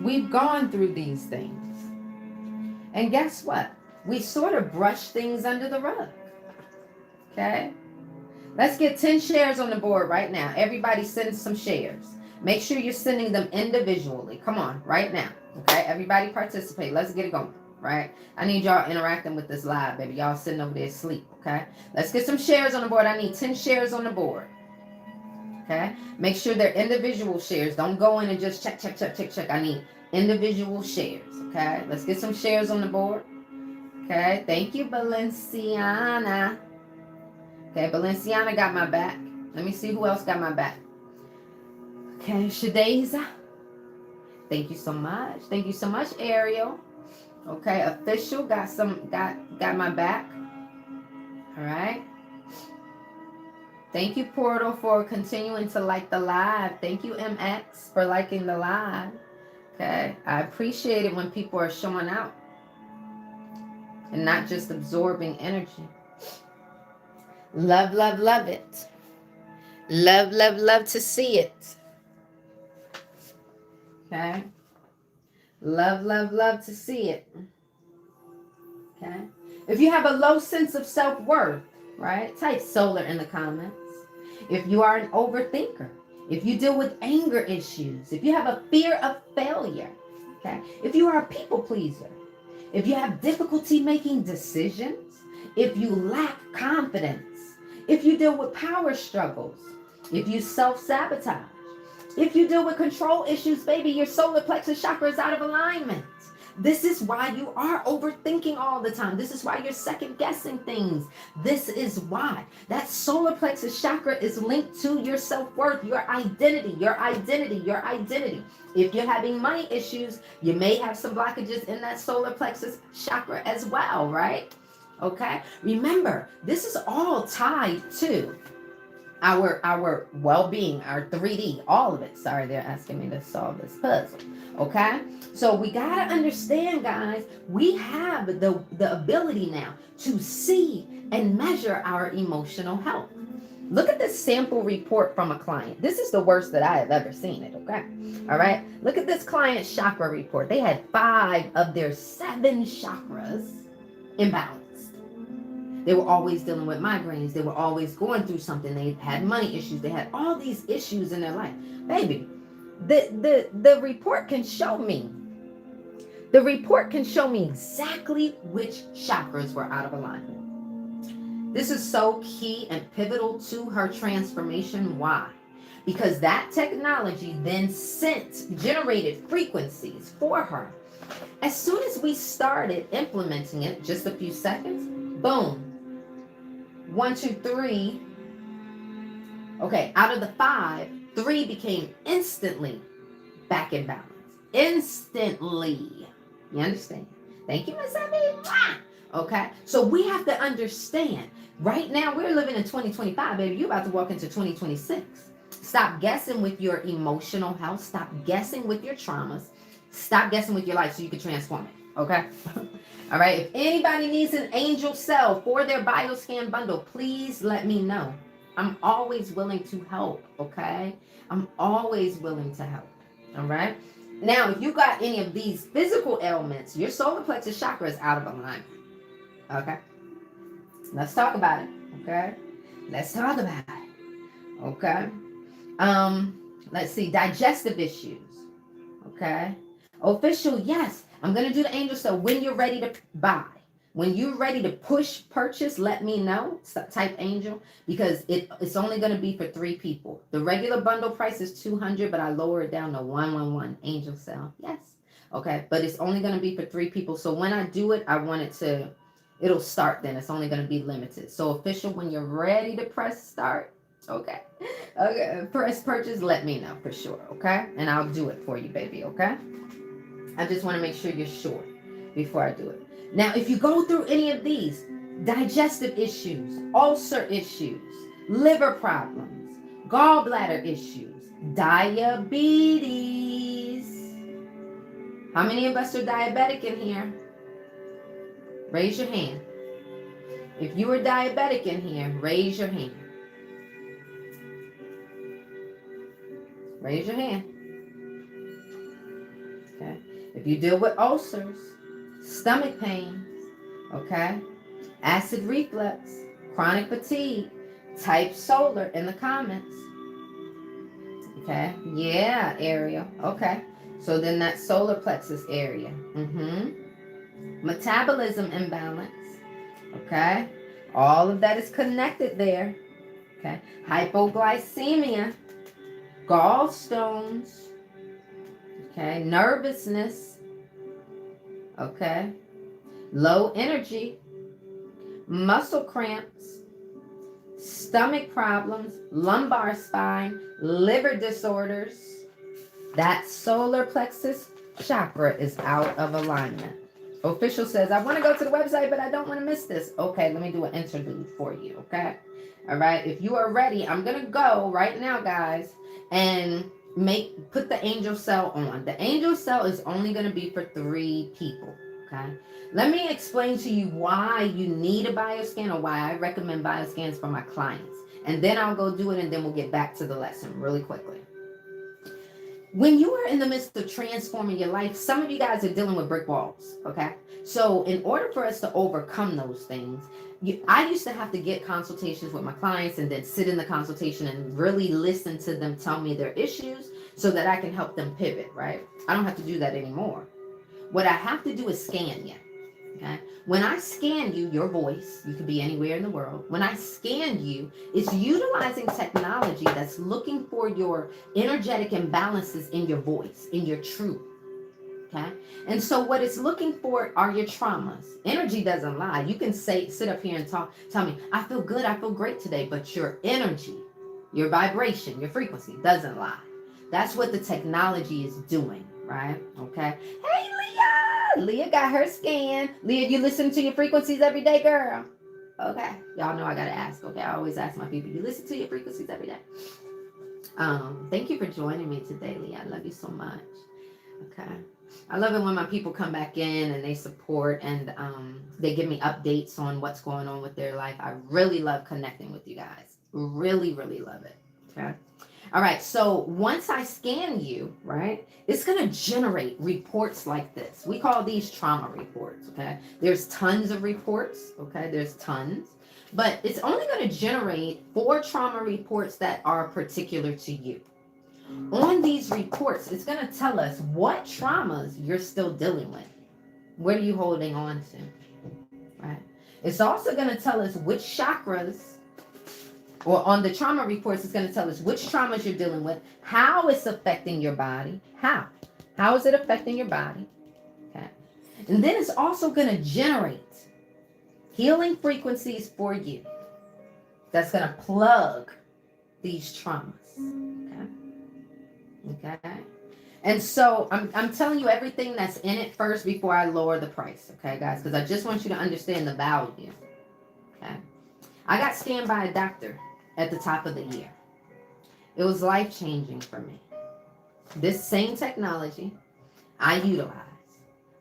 We've gone through these things. And guess what? We sort of brush things under the rug, okay? Let's get 10 shares on the board right now. Everybody send some shares. Make sure you're sending them individually. Come on, right now. Okay, everybody participate. Let's get it going, right? I need y'all interacting with this live, baby. Y'all sitting over there asleep, okay? Let's get some shares on the board. I need 10 shares on the board. Okay? Make sure they're individual shares. Don't go in and just check. I need individual shares, okay? Let's get some shares on the board. Okay, thank you, Balenciana. Okay, Balenciana got my back. Let me see who else got my back. Okay, Shadeza. Thank you so much. Thank you so much, Ariel. Okay, Official got my back. All right. Thank you, Portal, for continuing to like the live. Thank you, MX, for liking the live. Okay, I appreciate it when people are showing out and not just absorbing energy. Love, love, love it. Love, love, love to see it. Okay. Love, love, love to see it. Okay. If you have a low sense of self-worth, right, type solar in the comments. If you are an overthinker, if you deal with anger issues, if you have a fear of failure, okay, if you are a people pleaser, if you have difficulty making decisions, if you lack confidence, if you deal with power struggles, if you self-sabotage, if you deal with control issues, baby, your solar plexus chakra is out of alignment. This is why you are overthinking all the time. This is why you're second guessing things. This is why that solar plexus chakra is linked to your self-worth, your identity, your identity, your identity. If you're having money issues, you may have some blockages in that solar plexus chakra as well, right? Okay. Remember, this is all tied to our well-being, our 3D, all of it. Sorry, they're asking me to solve this puzzle. Okay, so we gotta understand, guys, we have the ability now to see and measure our emotional health. Look at this sample report from a client. This is the worst that I have ever seen it. Okay, all right, look at this client's chakra report. They had 5 of their 7 chakras imbalanced. They were always dealing with migraines. They were always going through something. They had money issues. They had all these issues in their life. Baby, the report can show me. The report can show me exactly which chakras were out of alignment. This is so key and pivotal to her transformation. Why? Because that technology then generated frequencies for her. As soon as we started implementing it, just a few seconds, boom. 1, 2, 3. Okay, out of the 5, 3 became instantly back in balance. Instantly. You understand? Thank you, Miss Abby. Okay, so we have to understand. Right now, we're living in 2025, baby. You're about to walk into 2026. Stop guessing with your emotional health. Stop guessing with your traumas. Stop guessing with your life so you can transform it. Okay? All right, if anybody needs an angel cell for their bioscan bundle, please let me know. I'm always willing to help, okay? I'm always willing to help, all right? Now, if you got any of these physical ailments, your solar plexus chakra is out of alignment, okay? Let's talk about it, okay? Let's talk about it, okay? Let's see, digestive issues, okay? Official, yes. I'm going to do the angel cell when you're ready to buy. When you're ready to purchase, let me know. Type angel, because it's only going to be for 3 people. The regular bundle price is $200, but I lower it down to 111 angel cell. Yes. Okay. But it's only going to be for 3 people. So when I do it, I want it'll start then. It's only going to be limited. So official, when you're ready to press start. Okay. Okay. Press purchase, let me know for sure. Okay. And I'll do it for you, baby. Okay. I just want to make sure you're sure before I do it. Now, if you go through any of these, digestive issues, ulcer issues, liver problems, gallbladder issues, diabetes. How many of us are diabetic in here? Raise your hand. If you are diabetic in here, raise your hand. Raise your hand. Okay. If you deal with ulcers, stomach pains, okay, acid reflux, chronic fatigue, type solar in the comments. Okay, yeah, Ariel. Okay, so then that solar plexus area. Metabolism imbalance. Okay, all of that is connected there. Okay, hypoglycemia, gallstones. Okay, nervousness. Okay, low energy, muscle cramps, stomach problems, lumbar spine, liver disorders. That solar plexus chakra is out of alignment. Official says, I want to go to the website, but I don't want to miss this. Okay, let me do an interlude for you, okay? All right, if you are ready, I'm going to go right now, guys, and put the angel cell on. The angel cell is only going to be for 3 people, okay? Let me explain to you why you need a bioscan, or why I recommend bioscans for my clients. And then I'll go do it, and then we'll get back to the lesson really quickly. When you are in the midst of transforming your life, some of you guys are dealing with brick walls, okay? So in order for us to overcome those things, I used to have to get consultations with my clients and then sit in the consultation and really listen to them tell me their issues so that I can help them pivot, right? I don't have to do that anymore. What I have to do is scan you. Okay. When I scan you, your voice, you could be anywhere in the world. When I scan you, it's utilizing technology that's looking for your energetic imbalances in your voice, in your truth. Okay. And so what it's looking for are your traumas. Energy doesn't lie. You can sit up here and tell me, I feel good, I feel great today, but your energy, your vibration, your frequency doesn't lie. That's what the technology is doing, right? Okay. Hey, Leah! Leah got her scan. Leah, you listen to your frequencies every day, girl? Okay. Y'all know I gotta ask. Okay. I always ask my people, you listen to your frequencies every day? Thank you for joining me today, Leah. I love you so much. Okay. I love it when my people come back in and they support and they give me updates on what's going on with their life. I really love connecting with you guys. Really, really love it. Okay. All right. So once I scan you, right, it's going to generate reports like this. We call these trauma reports. Okay. There's tons of reports. Okay. There's tons. But it's only going to generate 4 trauma reports that are particular to you. On these reports, it's going to tell us what traumas you're still dealing with. What are you holding on to? Right? It's also going to tell us which chakras, or on the trauma reports, it's going to tell us which traumas you're dealing with, how it's affecting your body. How is it affecting your body? Okay. And then it's also going to generate healing frequencies for you that's going to plug these traumas. Okay. And so I'm telling you everything that's in it first before I lower the price. Okay, guys, because I just want you to understand the value. Okay. I got scanned by a doctor at the top of the year. It was life-changing for me. This same technology I utilize.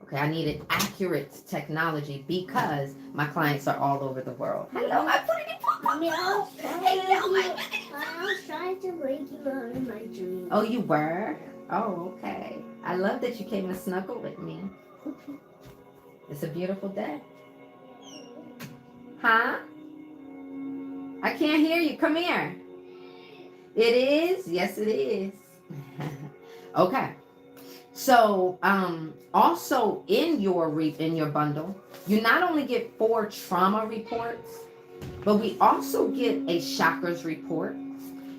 Okay, I needed accurate technology because my clients are all over the world. Hello, my pretty Mommy, hello, I was trying to wake you up in my dream. Oh, you were? Oh, okay. I love that you came and snuggled with me. It's a beautiful day. Huh? I can't hear you. Come here. It is? Yes, it is. Okay. So, also in your bundle, you not only get 4 trauma reports, but we also get a chakras report.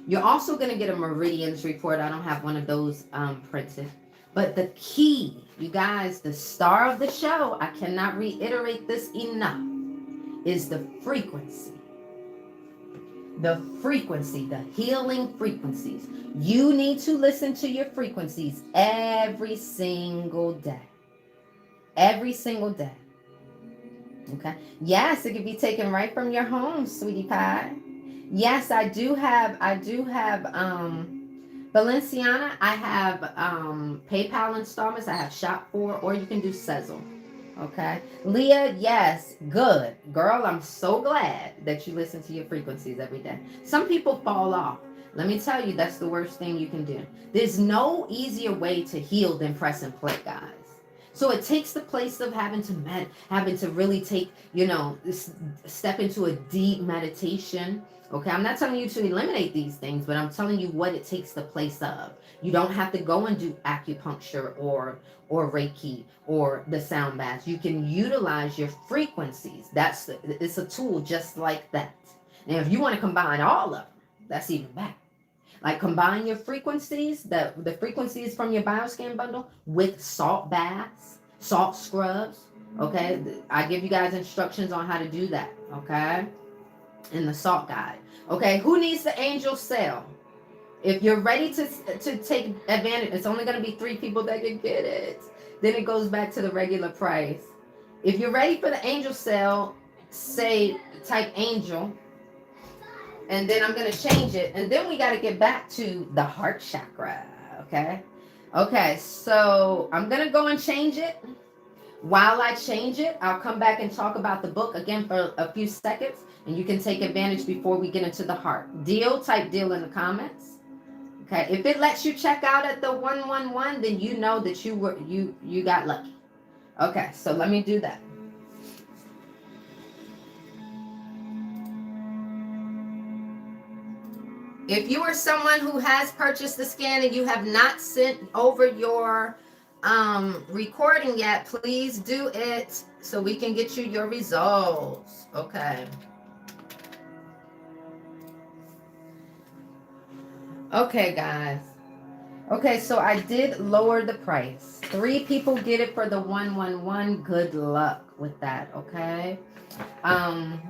You're also going to get a meridians report. I don't have one of those printed. But the key, you guys, the star of the show, I cannot reiterate this enough, is the frequency. The frequency, the healing frequencies. You need to listen to your frequencies every single day. Every single day. Okay. Yes, it can be taken right from your home, sweetie pie. Yes, I do have Valenciana, I have PayPal installments, I have Shop4, or you can do Sezzle. Okay. Leah, yes, good. Girl, I'm so glad that you listen to your frequencies every day. Some people fall off. Let me tell you, that's the worst thing you can do. There's no easier way to heal than press and play, guys. So it takes the place of having to really take, step into a deep meditation. Okay, I'm not telling you to eliminate these things, but I'm telling you what it takes the place of. You don't have to go and do acupuncture or Reiki or the sound baths. You can utilize your frequencies. It's a tool just like that. Now, if you want to combine all of them, that's even better. Like combine your frequencies, the frequencies from your bioscan bundle with salt baths, salt scrubs. Okay, I give you guys instructions on how to do that. Okay, in the salt guide. Okay, who needs the angel cell? If you're ready to take advantage, it's only going to be 3 people that can get it. Then it goes back to the regular price. If you're ready for the angel cell, type angel. And then I'm going to change it. And then we got to get back to the heart chakra. Okay. Okay. So I'm going to go and change it. While I change it, I'll come back and talk about the book again for a few seconds. And you can take advantage before we get into the heart. Type deal in the comments. Okay. If it lets you check out at the 111, then you know that you got lucky. Okay. So let me do that. If you are someone who has purchased the scan and you have not sent over your recording yet, please do it so we can get you your results. Okay. Okay, guys. Okay, so I did lower the price. 3 people get it for the 111. Good luck with that, okay?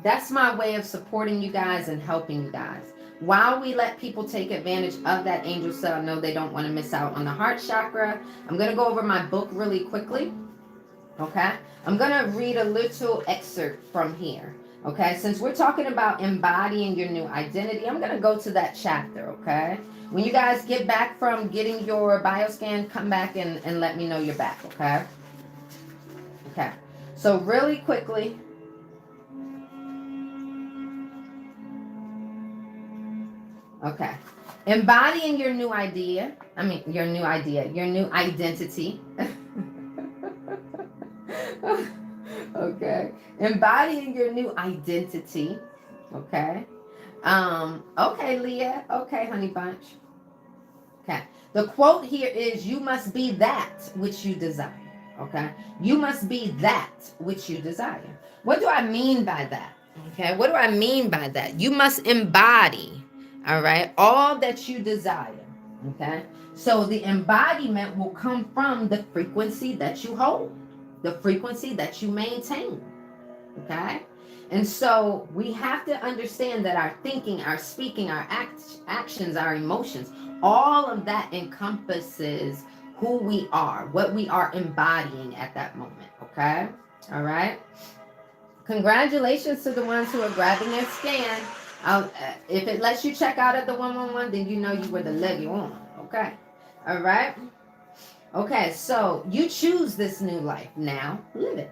That's my way of supporting you guys and helping you guys. While we let people take advantage of that angel cell, know they don't want to miss out on the heart chakra. I'm going to go over my book really quickly, okay? I'm going to read a little excerpt from here, okay? Since we're talking about embodying your new identity, I'm going to go to that chapter, okay? When you guys get back from getting your bioscan, come back and let me know you're back, okay? Okay. So really quickly, okay. Embodying your new idea. Your new identity. Okay. Embodying your new identity. Okay. Okay, Leah. Okay, honey bunch. Okay. The quote here is, you must be that which you desire. Okay. You must be that which you desire. What do I mean by that? Okay. What do I mean by that? You must embody, all right, all that you desire. Okay. So the embodiment will come from the frequency that you hold, the frequency that you maintain. Okay. And so we have to understand that our thinking, our speaking, our actions, our emotions, all of that encompasses who we are, what we are embodying at that moment. Okay. All right. Congratulations to the ones who are grabbing their scan. If it lets you check out at the 111, then you know you were the leggy one. Okay. All right. Okay. So you choose this new life. Now live it.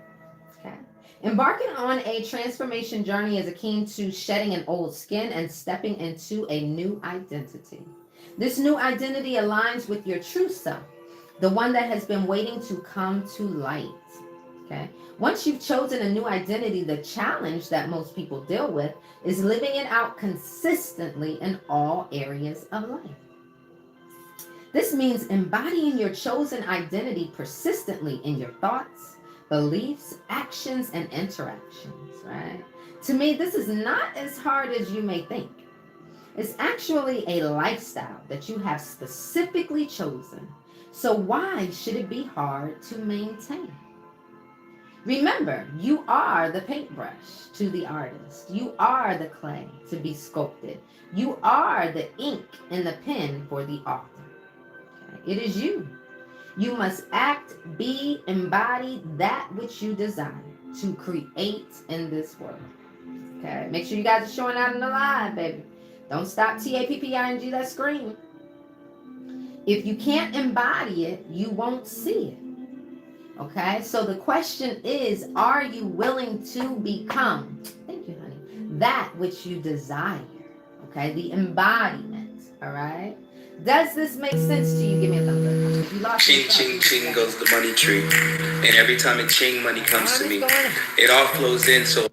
Okay. Embarking on a transformation journey is akin to shedding an old skin and stepping into a new identity. This new identity aligns with your true self, the one that has been waiting to come to light. Okay. Once you've chosen a new identity, the challenge that most people deal with is living it out consistently in all areas of life. This means embodying your chosen identity persistently in your thoughts, beliefs, actions, and interactions, right? To me, this is not as hard as you may think. It's actually a lifestyle that you have specifically chosen. So why should it be hard to maintain? Remember, you are the paintbrush to the artist. You are the clay to be sculpted. You are the ink and the pen for the author. Okay? It is you. You must act, be, embody that which you desire to create in this world. Okay? Make sure you guys are showing out in the live, baby. Don't stop TAPPING that screen. If you can't embody it, you won't see it. Okay, so the question is, are you willing to become, thank you, honey, that which you desire? Okay, the embodiment. All right. Does this make sense to you? Give me a thumbs up. Ching, ching, ching goes the money tree. And every time a ching money comes to me, it all flows in. So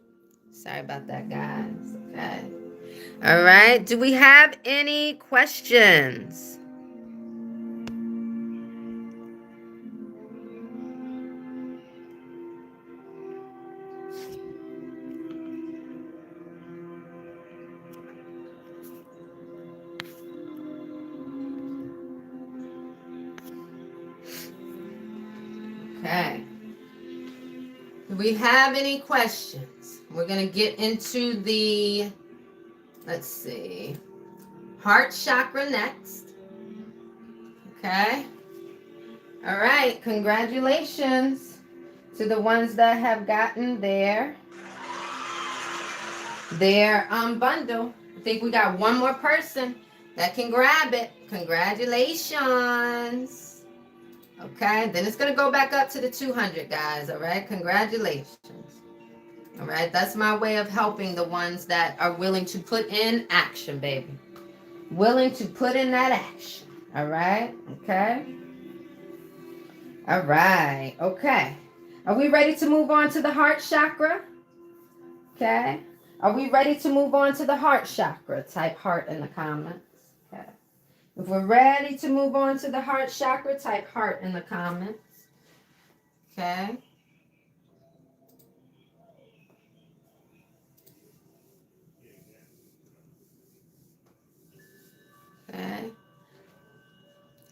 sorry about that, guys. Okay. All right. Do we have any questions? Okay. Do we have any questions? We're going to get into the, let's see, heart chakra next. Okay. All right. Congratulations to the ones that have gotten their bundle. I think we got one more person that can grab it. Congratulations. Okay, then it's going to go back up to the 200, guys. All right, congratulations. All right, that's my way of helping the ones that are willing to put in action, baby. Willing to put in that action. All right, okay. All right, okay. Are we ready to move on to the heart chakra? Okay. Are we ready to move on to the heart chakra? Type heart in the comments. Okay. If we're ready to move on to the heart chakra, type heart in the comments. Okay. Okay.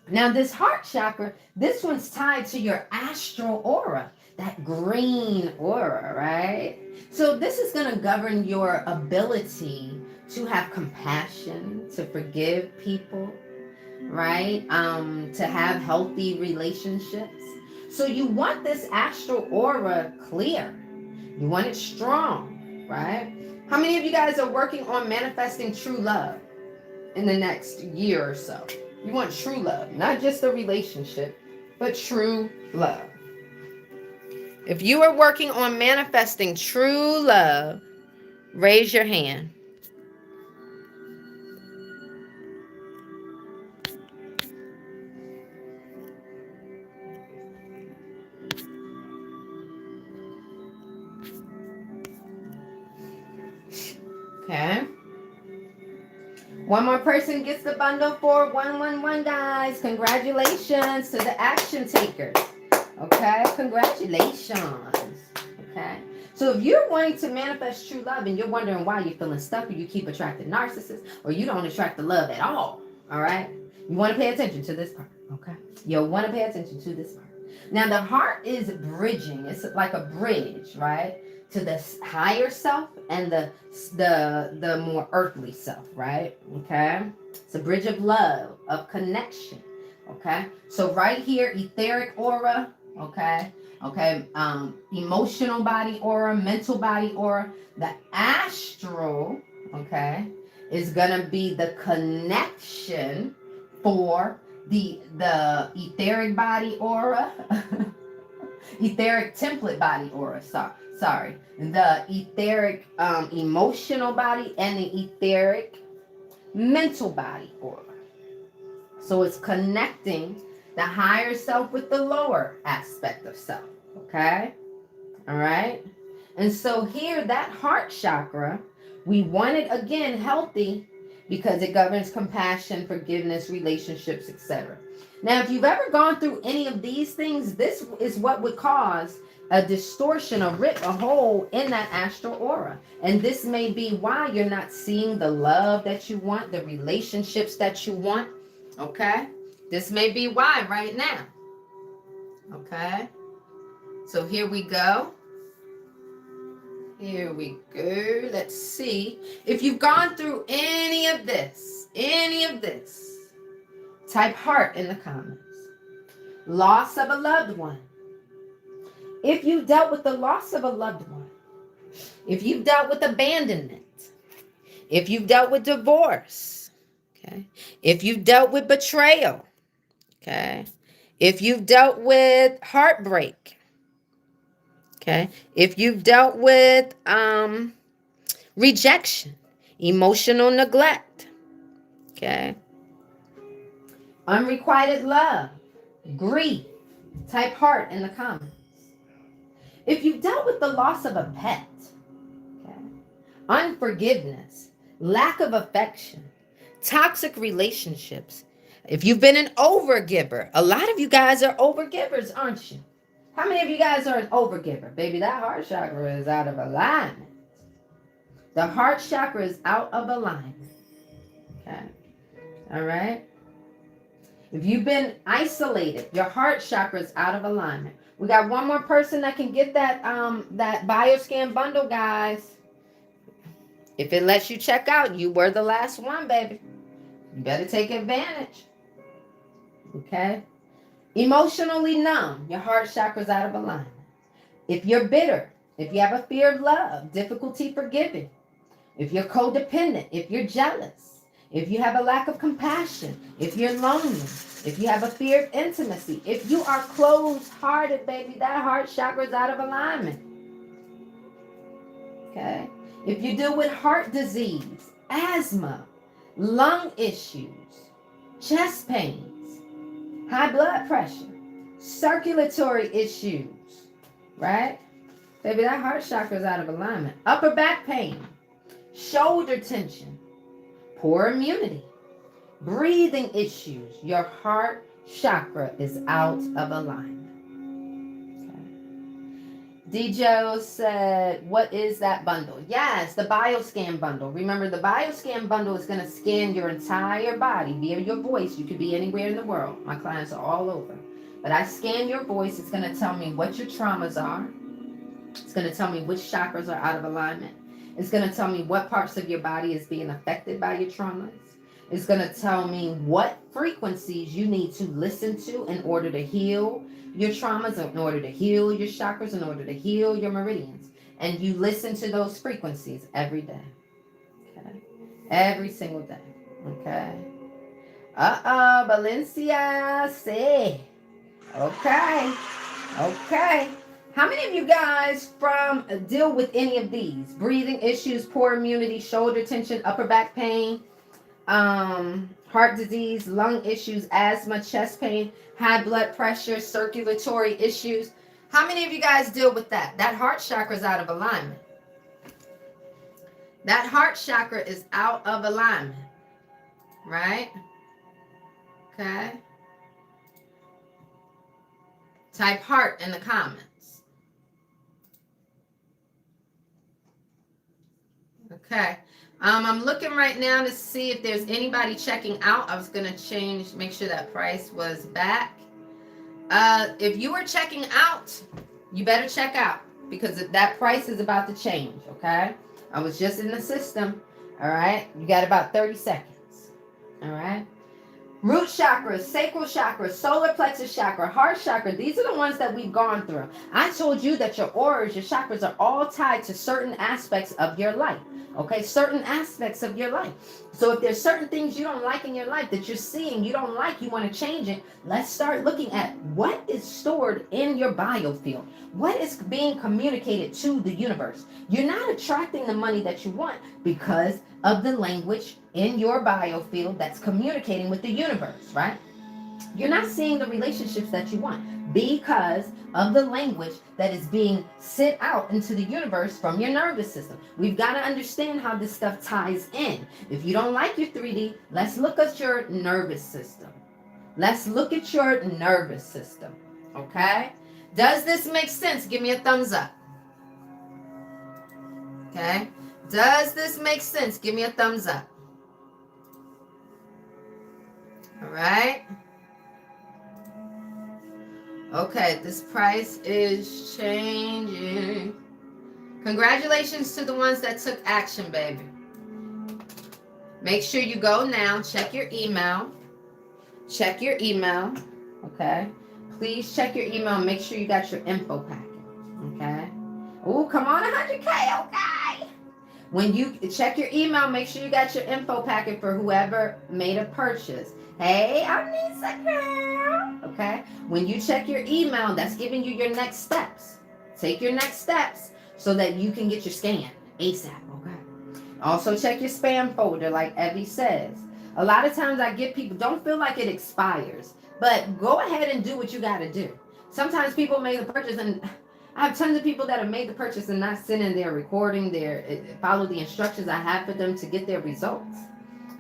Now, this heart chakra, this one's tied to your astral aura, that green aura, right? So, this is going to govern your ability to have compassion, to forgive people, right? To have healthy relationships. So, you want this astral aura clear, you want it strong, right? How many of you guys are working on manifesting true love in the next year or so? You want true love, not just a relationship, but true love. If you are working on manifesting true love, raise your hand. Okay. One more person gets the bundle for 111, guys. Congratulations to the action takers. Okay, congratulations. Okay. So if you're wanting to manifest true love and you're wondering why you're feeling stuck or you keep attracting narcissists or you don't attract the love at all right? You want to pay attention to this part, okay? You'll want to pay attention to this part. Now the heart is bridging. It's like a bridge, right? To the higher self and the more earthly self, right? Okay? It's a bridge of love, of connection. Okay? So right here, etheric aura, okay? Okay, emotional body aura, mental body aura, the astral, okay, is gonna be the connection for the etheric body aura, etheric template body aura. Sorry, the etheric emotional body and the etheric mental body aura. So it's connecting the higher self with the lower aspect of self. Okay? All right? And so here, that heart chakra, we want it again healthy because it governs compassion, forgiveness, relationships, etc. Now, if you've ever gone through any of these things, this is what would cause a distortion, a rip, a hole in that astral aura. And this may be why you're not seeing the love that you want, the relationships that you want. Okay? This may be why right now. Okay? So here we go. Here we go. Let's see. If you've gone through any of this, type heart in the comments. Loss of a loved one. If you dealt with the loss of a loved one, if you've dealt with abandonment, if you've dealt with divorce, okay, if you've dealt with betrayal, okay, if you've dealt with heartbreak, okay, if you've dealt with rejection, emotional neglect, okay, unrequited love, grief, type heart in the comments. If you've dealt with the loss of a pet, okay, unforgiveness, lack of affection, toxic relationships, if you've been an overgiver, a lot of you guys are overgivers, aren't you? How many of you guys are an overgiver? Baby, that heart chakra is out of alignment. The heart chakra is out of alignment. Okay. All right. If you've been isolated, your heart chakra is out of alignment. We got one more person that can get that bioscan bundle, guys. If it lets you check out, you were the last one, baby. You better take advantage. Okay? Emotionally numb, your heart chakra is out of alignment. If you're bitter, if you have a fear of love, difficulty forgiving, if you're codependent, if you're jealous, if you have a lack of compassion, if you're lonely, if you have a fear of intimacy, if you are closed-hearted, baby, that heart chakra is out of alignment. Okay? If you deal with heart disease, asthma, lung issues, chest pains, high blood pressure, circulatory issues, right? Baby, that heart chakra is out of alignment. Upper back pain, shoulder tension, poor immunity, breathing issues, your heart chakra is out of alignment. Okay. DJ said, what is that bundle? Yes, the BioScan bundle. Remember, the BioScan bundle is going to scan your entire body via your voice. You could be anywhere in the world. My clients are all over. But I scan your voice. It's going to tell me what your traumas are. It's going to tell me which chakras are out of alignment. It's going to tell me what parts of your body is being affected by your traumas. It's going to tell me what frequencies you need to listen to in order to heal your traumas, in order to heal your chakras, in order to heal your meridians. And you listen to those frequencies every day. Okay? Every single day. Okay? Valencia, say. Okay. Okay. How many of you guys deal with any of these? Breathing issues, poor immunity, shoulder tension, upper back pain, heart disease, lung issues, asthma, chest pain, high blood pressure, circulatory issues. How many of you guys deal with that? That heart chakra is out of alignment. That heart chakra is out of alignment. Right? Okay. Type heart in the comments. Okay. I'm looking right now to see if there's anybody checking out. I was going to make sure that price was back. If you are checking out, you better check out because that price is about to change, okay? I was just in the system, all right? You got about 30 seconds, all right? Root chakra, sacral chakra, solar plexus chakra, heart chakra. These are the ones that we've gone through. I told you that your auras, your chakras are all tied to certain aspects of your life. Okay, certain aspects of your life. So if there's certain things you don't like in your life that you're seeing, you don't like, you want to change it, let's start looking at what is stored in your biofield. What is being communicated to the universe? You're not attracting the money that you want because of the language in your biofield that's communicating with the universe, right? You're not seeing the relationships that you want because of the language that is being sent out into the universe from your nervous system. We've got to understand how this stuff ties in. If you don't like your 3D, let's look at your nervous system. Let's look at your nervous system, okay? Does this make sense? Give me a thumbs up. Okay? Does this make sense? Give me a thumbs up. All right? Okay, this price is changing. Congratulations to the ones that took action, baby. Make sure you go now. Check your email. Check your email. Okay? Please check your email. Make sure you got your info packet. Okay? Oh, come on, 100K. Okay. When you check your email, make sure you got your info packet for whoever made a purchase. Hey, I'm Nisa girl. Okay? When you check your email, that's giving you your next steps. Take your next steps so that you can get your scan ASAP. Okay? Also check your spam folder like Evie says. A lot of times I get people, don't feel like it expires, but go ahead and do what you got to do. Sometimes people make the purchase and I have tons of people that have made the purchase and not sending their recording, follow the instructions I have for them to get their results.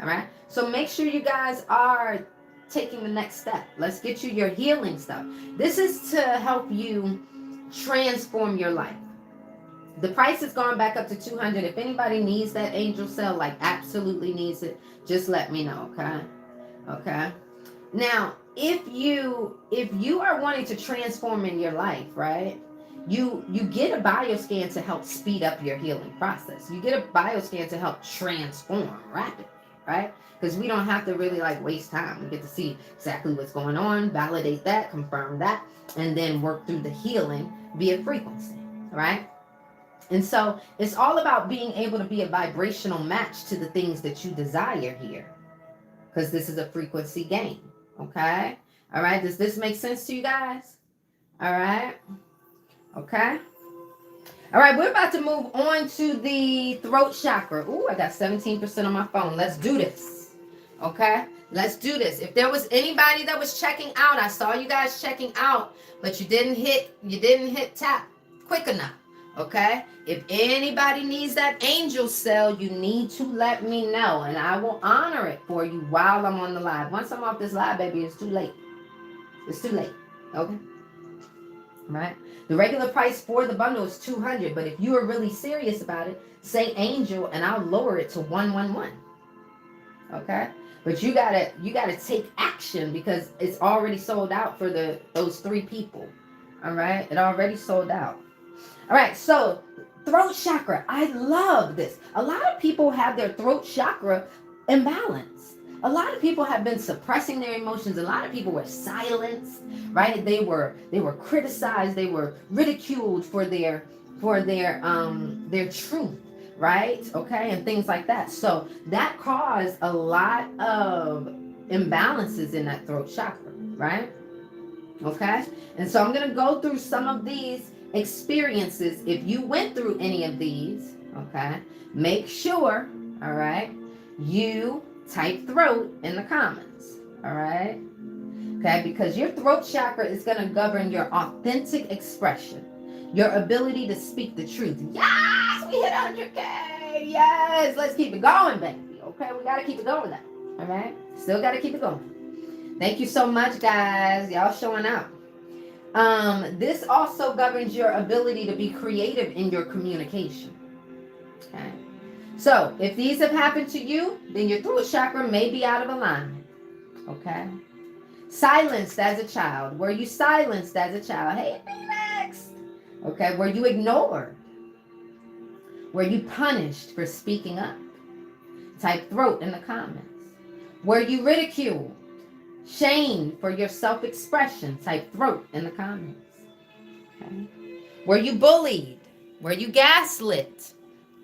All right. So make sure you guys are taking the next step. Let's get you your healing stuff. This is to help you transform your life. The price has gone back up to $200. If anybody needs that angel cell, like absolutely needs it, just let me know. Okay. Okay. Now, if you are wanting to transform in your life, right? You get a bioscan to help speed up your healing process. You get a bioscan to help transform rapidly, right? Because we don't have to really like waste time. We get to see exactly what's going on, validate that, confirm that, and then work through the healing via frequency, right? And so it's all about being able to be a vibrational match to the things that you desire here. Because this is a frequency game, okay? All right, does this make sense to you guys? All right. Okay. All right, we're about to move on to the throat chakra. Ooh, I got 17% on my phone. Let's do this. Okay, let's do this. If there was anybody that was checking out, I saw you guys checking out, but you didn't hit tap quick enough. Okay, if anybody needs that angel cell, you need to let me know, and I will honor it for you while I'm on the live. Once I'm off this live, baby, it's too late. It's too late. Okay. right? The regular price for the bundle is $200, but if you are really serious about it, say Angel, and I'll lower it to $111. Okay, but you gotta take action because it's already sold out for those 3 people. All right, it already sold out. All right, so throat chakra. I love this. A lot of people have their throat chakra imbalanced. A lot of people have been suppressing their emotions. A lot of people were silenced, right? They were criticized. They were ridiculed for their truth, right? Okay, and things like that. So that caused a lot of imbalances in that throat chakra, right? Okay, and so I'm gonna go through some of these experiences. If you went through any of these, okay, make sure, all right, you type throat in the comments, all right, okay, because your throat chakra is gonna govern your authentic expression, your ability to speak the truth. Yes, we hit 100K. Yes, let's keep it going, baby. Okay, we gotta keep it going now. All right, still gotta keep it going. Thank you so much, guys. Y'all showing up. This also governs your ability to be creative in your communication. Okay. So if these have happened to you, then your throat chakra may be out of alignment. Okay. Silenced as a child. Were you silenced as a child? Hey, Phoenix. Okay. Were you ignored? Were you punished for speaking up? Type throat in the comments. Were you ridiculed? Shamed for your self-expression? Type throat in the comments. Okay. Were you bullied? Were you gaslit?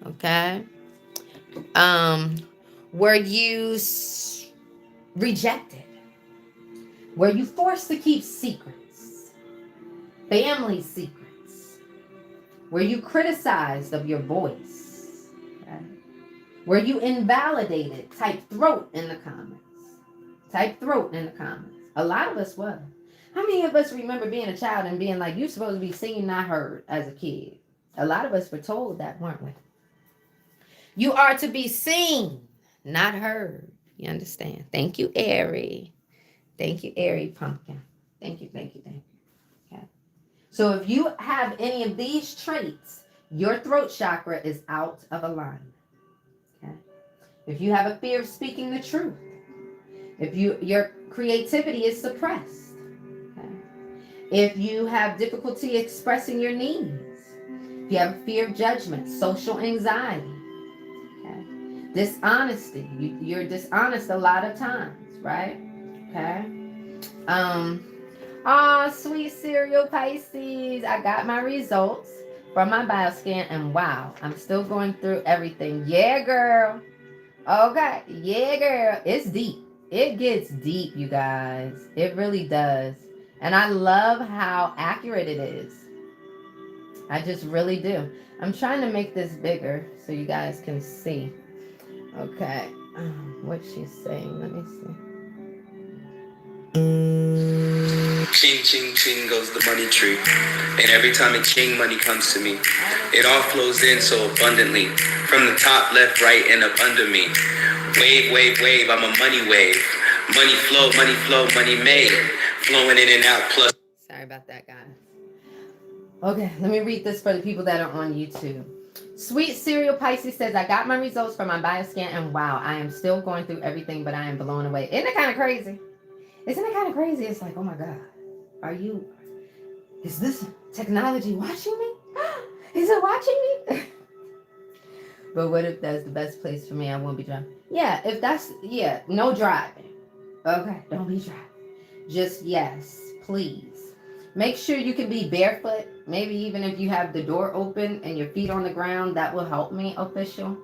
Okay. Were you rejected? Were you forced to keep secrets? Family secrets? Were you criticized of your voice? Okay. Were you invalidated? Type throat in the comments. Type throat in the comments. A lot of us were. How many of us remember being a child and being like, you're supposed to be seen, not heard as a kid? A lot of us were told that, weren't we? You are to be seen, not heard. You understand? Thank you, Airy. Thank you, Airy Pumpkin. Thank you, thank you, thank you. Okay. So if you have any of these traits, your throat chakra is out of alignment. Okay. If you have a fear of speaking the truth, if your creativity is suppressed, okay. If you have difficulty expressing your needs, if you have a fear of judgment, social anxiety, okay. Dishonesty, you're dishonest a lot of times, right? Okay. Sweet cereal Pisces, I got my results from my bioscan, and wow, I'm still going through everything. Yeah, girl. Okay, yeah, girl. It's deep. It gets deep, you guys. It really does. And I love how accurate it is. I just really do. I'm trying to make this bigger so you guys can see. Okay. What she's saying. Let me see. Ching, ching, ching goes the money tree. And every time a ching money comes to me, it all flows in so abundantly. From the top, left, right, and up under me. Wave, wave, wave, I'm a money wave. Money flow, money made. Flowing in and out, plus. Sorry about that, guys. Okay, let me read this for the people that are on YouTube. Sweet Cereal Pisces says, I got my results from my bioscan, and wow, I am still going through everything, but I am blown away. Isn't it kind of crazy? Isn't it kind of crazy? It's like, oh my God, is this technology watching me? Is it watching me? But what if that's the best place for me? I won't be driving. Yeah, no driving. Okay, don't be driving. Just yes, please. Make sure you can be barefoot. Maybe even if you have the door open and your feet on the ground, that will help me, official.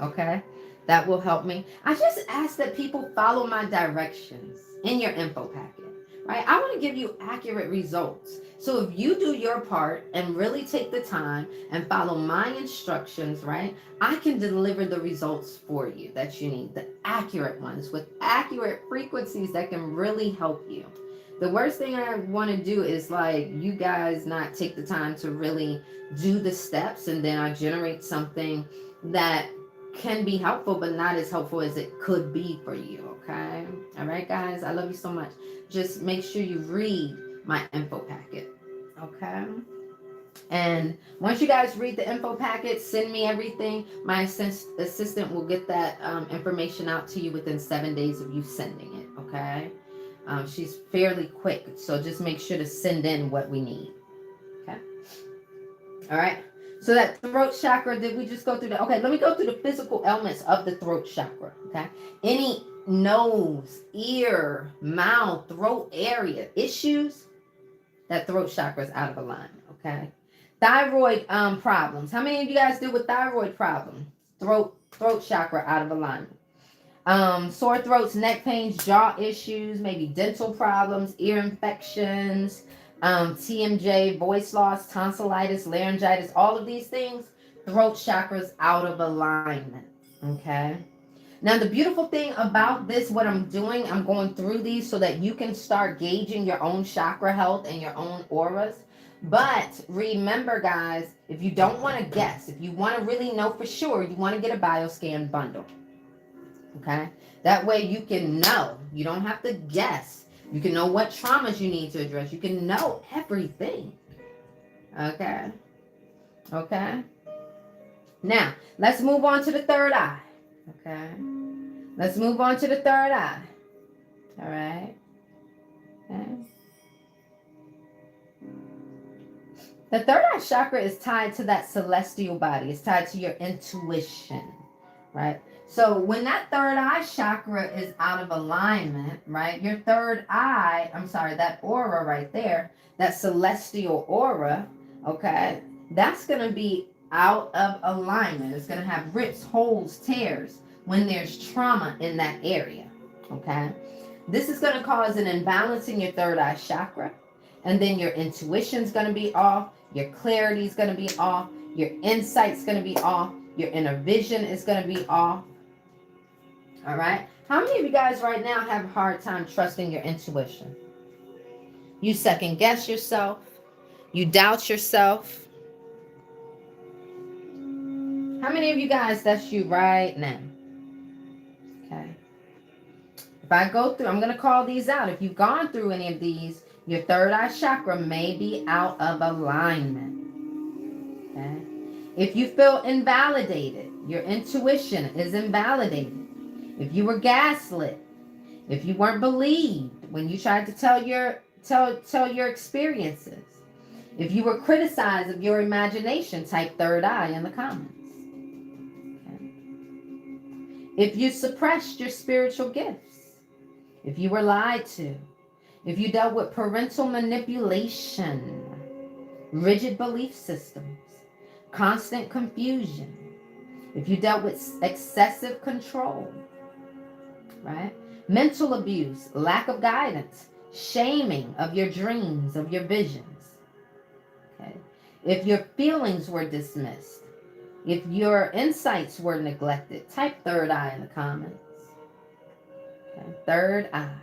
Okay, that will help me. I just ask that people follow my directions in your info packet, right? I want to give you accurate results. So if you do your part and really take the time and follow my instructions, right, I can deliver the results for you that you need, the accurate ones with accurate frequencies that can really help you. The worst thing I want to do is like you guys not take the time to really do the steps, and then I generate something that can be helpful but not as helpful as it could be for you. Okay, all right, guys, I love you so much. Just make sure you read my info packet. Okay. And once you guys read the info packet, send me everything. My assistant will get that information out to you within 7 days of you sending it. Okay. She's fairly quick, so just make sure to send in what we need. Okay. All right. So that throat chakra, did we just go through that? Okay, let me go through the physical elements of the throat chakra. Okay. Any nose, ear, mouth, throat area issues, that throat chakra is out of alignment. Okay. Thyroid problems. How many of you guys deal with thyroid problems? Throat chakra out of alignment. Sore throats, neck pains, jaw issues, maybe dental problems, ear infections, TMJ, voice loss, tonsillitis, laryngitis, all of these things, throat chakras out of alignment. Okay. Now, the beautiful thing about this, what I'm doing, I'm going through these so that you can start gauging your own chakra health and your own auras. But remember, guys, if you don't want to guess, if you want to really know for sure, you want to get a bioscan bundle. Okay? That way you can know. You don't have to guess. You can know what traumas you need to address. You can know everything. Okay? Okay? Now, let's move on to the third eye. Okay? Let's move on to the third eye. All right? Okay. The third eye chakra is tied to that celestial body. It's tied to your intuition, right? So when that third eye chakra is out of alignment, right? Your third eye, that aura right there, that celestial aura, okay? That's going to be out of alignment. It's going to have rips, holes, tears when there's trauma in that area, okay? This is going to cause an imbalance in your third eye chakra. And then your intuition's going to be off. Your clarity is going to be off. Your insight's going to be off. Your inner vision is going to be off. All right. How many of you guys right now have a hard time trusting your intuition? You second guess yourself. You doubt yourself. How many of you guys, that's you right now? Okay. If I go through, I'm going to call these out. If you've gone through any of these, your third eye chakra may be out of alignment. Okay? If you feel invalidated, your intuition is invalidated. If you were gaslit, if you weren't believed when you tried to tell your experiences, if you were criticized of your imagination, type third eye in the comments. Okay? If you suppressed your spiritual gifts, if you were lied to, if you dealt with parental manipulation, rigid belief systems, constant confusion, if you dealt with excessive control, right? Mental abuse, lack of guidance, shaming of your dreams, of your visions, okay? If your feelings were dismissed, if your insights were neglected, type third eye in the comments. Okay? Third eye.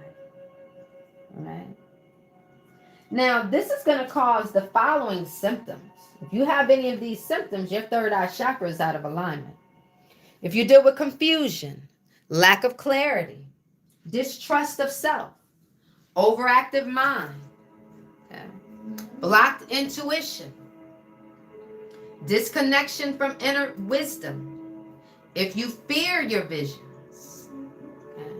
All right. Now, this is going to cause the following symptoms. If you have any of these symptoms, your third eye chakra is out of alignment. If you deal with confusion, lack of clarity, distrust of self, overactive mind, okay, blocked intuition, disconnection from inner wisdom, if you fear your visions, okay,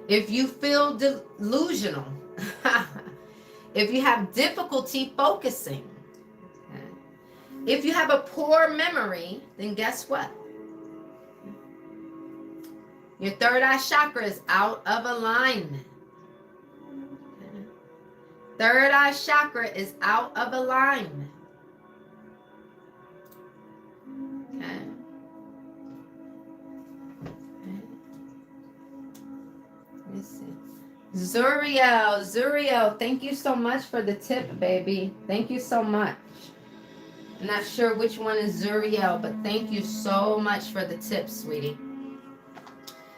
if you feel delusional, if you have difficulty focusing, okay, if you have a poor memory, then guess what? Your third eye chakra is out of alignment. Okay. Third eye chakra is out of alignment. Okay. Let's see. Zuriel, thank you so much for the tip, baby. Thank you so much. I'm not sure which one is Zuriel, but thank you so much for the tip, sweetie.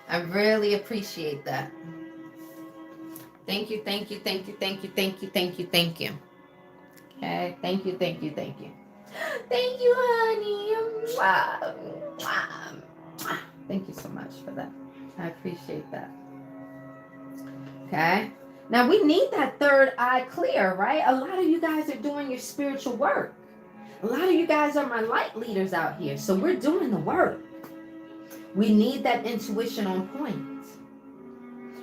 I really appreciate that. Thank you, thank you, thank you, thank you, thank you, thank you, thank you. Okay, thank you, thank you, thank you. Thank you, honey. Thank you so much for that. I appreciate that. Okay. Now we need that third eye clear, right? A lot of you guys are doing your spiritual work. A lot of you guys are my light leaders out here. So we're doing the work. We need that intuition on point.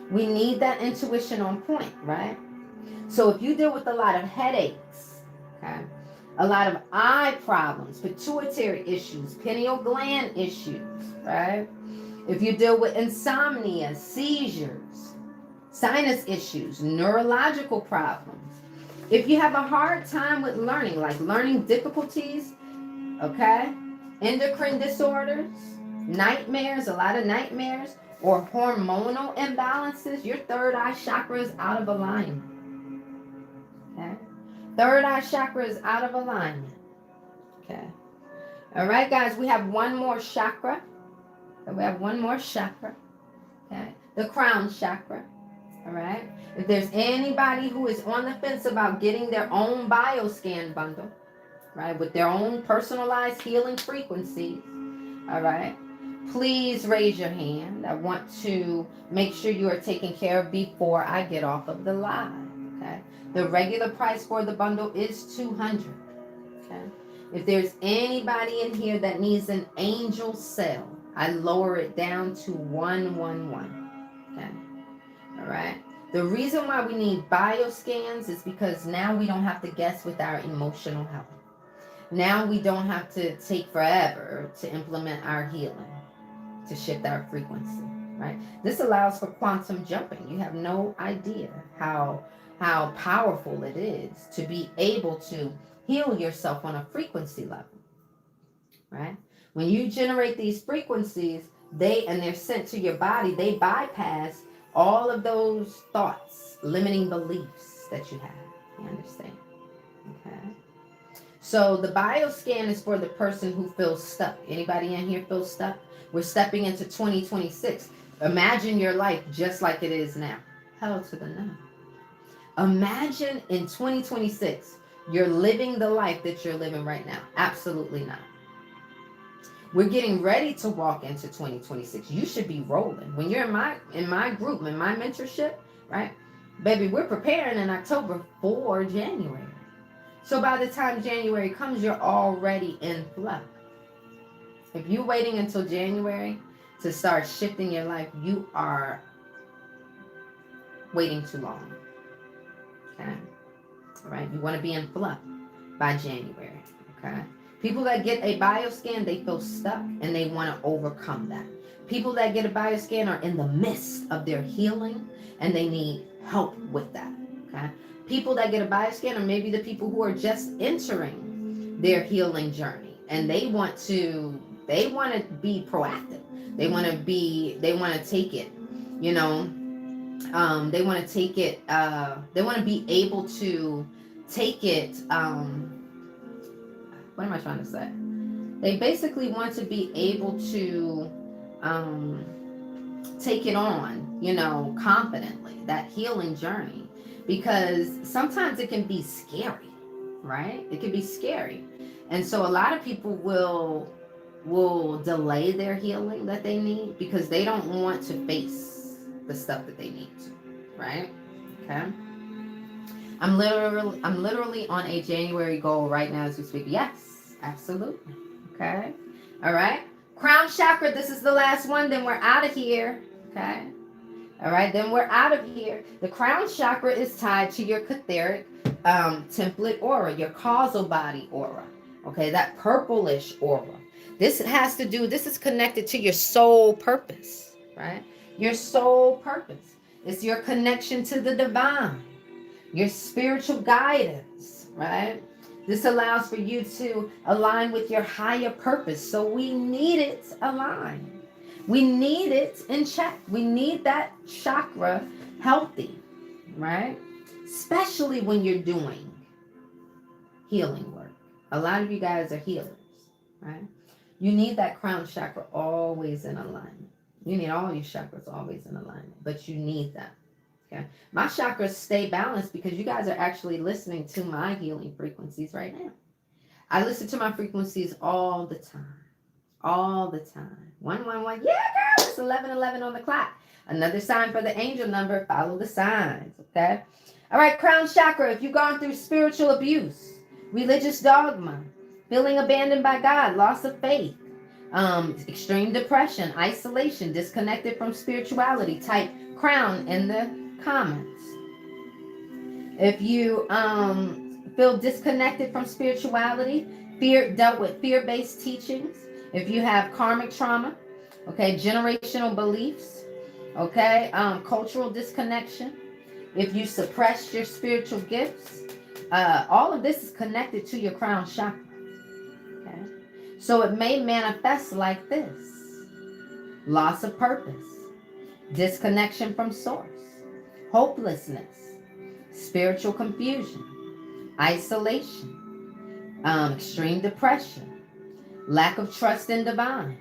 We need that intuition on point, right? So if you deal with a lot of headaches, okay, a lot of eye problems, pituitary issues, pineal gland issues, right? If you deal with insomnia, seizures, sinus issues, neurological problems, if you have a hard time with learning, like learning difficulties, okay, endocrine disorders, nightmares, a lot of nightmares, or hormonal imbalances, your third eye chakra is out of alignment. Okay? Third eye chakra is out of alignment. Okay. All right, guys, we have one more chakra. We have one more chakra. Okay. The crown chakra. All right. If there's anybody who is on the fence about getting their own bioscan bundle, right, with their own personalized healing frequencies, all right, please raise your hand. I want to make sure you are taken care of before I get off of the live. Okay. The regular price for the bundle is $200. Okay. If there's anybody in here that needs an angel cell, I lower it down to 111. Okay. All right. The reason why we need bioscans is because now we don't have to guess with our emotional health. Now we don't have to take forever to implement our healing, to shift our frequency, right? This allows for quantum jumping. You have no idea how powerful it is to be able to heal yourself on a frequency level, right? When you generate these frequencies, they're sent to your body, they bypass all of those thoughts, limiting beliefs that you have. You understand? Okay. So the bioscan is for the person who feels stuck. Anybody in here feels stuck? We're stepping into 2026. Imagine your life just like it is now. Hell to the no. Imagine in 2026, you're living the life that you're living right now. Absolutely not. We're getting ready to walk into 2026. You should be rolling. When you're in my group, in my mentorship, right? Baby, we're preparing in October for January. So by the time January comes, you're already in flow. If you're waiting until January to start shifting your life, you are waiting too long. Okay? All right? You want to be in flow by January. Okay? People that get a bioscan, they feel stuck and they want to overcome that. People that get a bioscan are in the midst of their healing and they need help with that. Okay? People that get a bioscan are maybe the people who are just entering their healing journey and they want to be proactive. They want to take it, you know, they want to take it, they want to be able to take it, what am I trying to say? They basically want to be able to take it on, you know, confidently, that healing journey, because sometimes it can be scary, right? It can be scary. And so a lot of people will delay their healing that they need because they don't want to face the stuff that they need to, right? Okay. I'm literally on a January goal right now as we speak. Yes, absolutely. Okay. All right. Crown chakra, this is the last one, then we're out of here. Okay. All right, then we're out of here. The crown chakra is tied to your catheric template aura, your causal body aura. Okay, that purplish aura. This is connected to your soul purpose, right? Your soul purpose. It's your connection to the divine, your spiritual guidance, right? This allows for you to align with your higher purpose. So we need it aligned. We need it in check. We need that chakra healthy, right? Especially when you're doing healing work. A lot of you guys are healers, right? You need that crown chakra always in alignment. You need all your chakras always in alignment, but you need that. Okay. My chakras stay balanced because you guys are actually listening to my healing frequencies right now. I listen to my frequencies all the time. All the time. 111. Yeah, girl, it's 11:11 on the clock. Another sign for the angel number, follow the signs, okay? All right, crown chakra, if you've gone through spiritual abuse, religious dogma, feeling abandoned by God, loss of faith, extreme depression, isolation, disconnected from spirituality, type crown in the comments. If you feel disconnected from spirituality, dealt with fear-based teachings, if you have karmic trauma, okay, generational beliefs, okay, cultural disconnection, if you suppressed your spiritual gifts, all of this is connected to your crown chakra. Okay, so it may manifest like this: loss of purpose, disconnection from source, hopelessness, spiritual confusion, isolation, extreme depression, lack of trust in divine,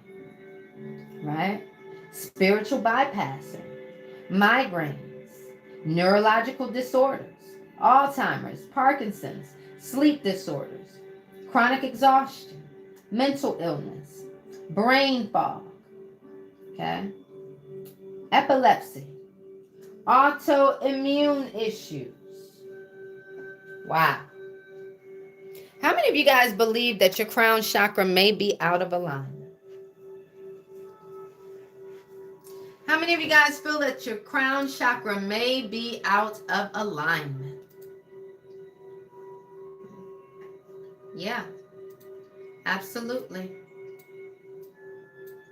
right? Spiritual bypassing, migraines, neurological disorders, Alzheimer's, Parkinson's, sleep disorders, chronic exhaustion, mental illness, brain fog, okay? Epilepsy, autoimmune issues. Wow. How many of you guys believe that your crown chakra may be out of alignment? How many of you guys feel that your crown chakra may be out of alignment? Yeah, absolutely.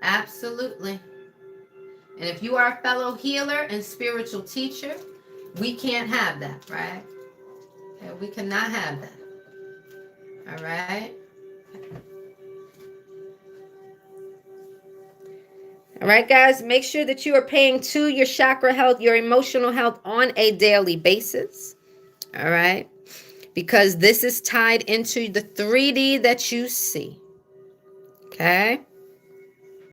Absolutely. And if you are a fellow healer and spiritual teacher, we can't have that, right? Okay, we cannot have that. All right. All right, guys, make sure that you are paying to your chakra health, your emotional health on a daily basis. All right. Because this is tied into the 3D that you see. Okay.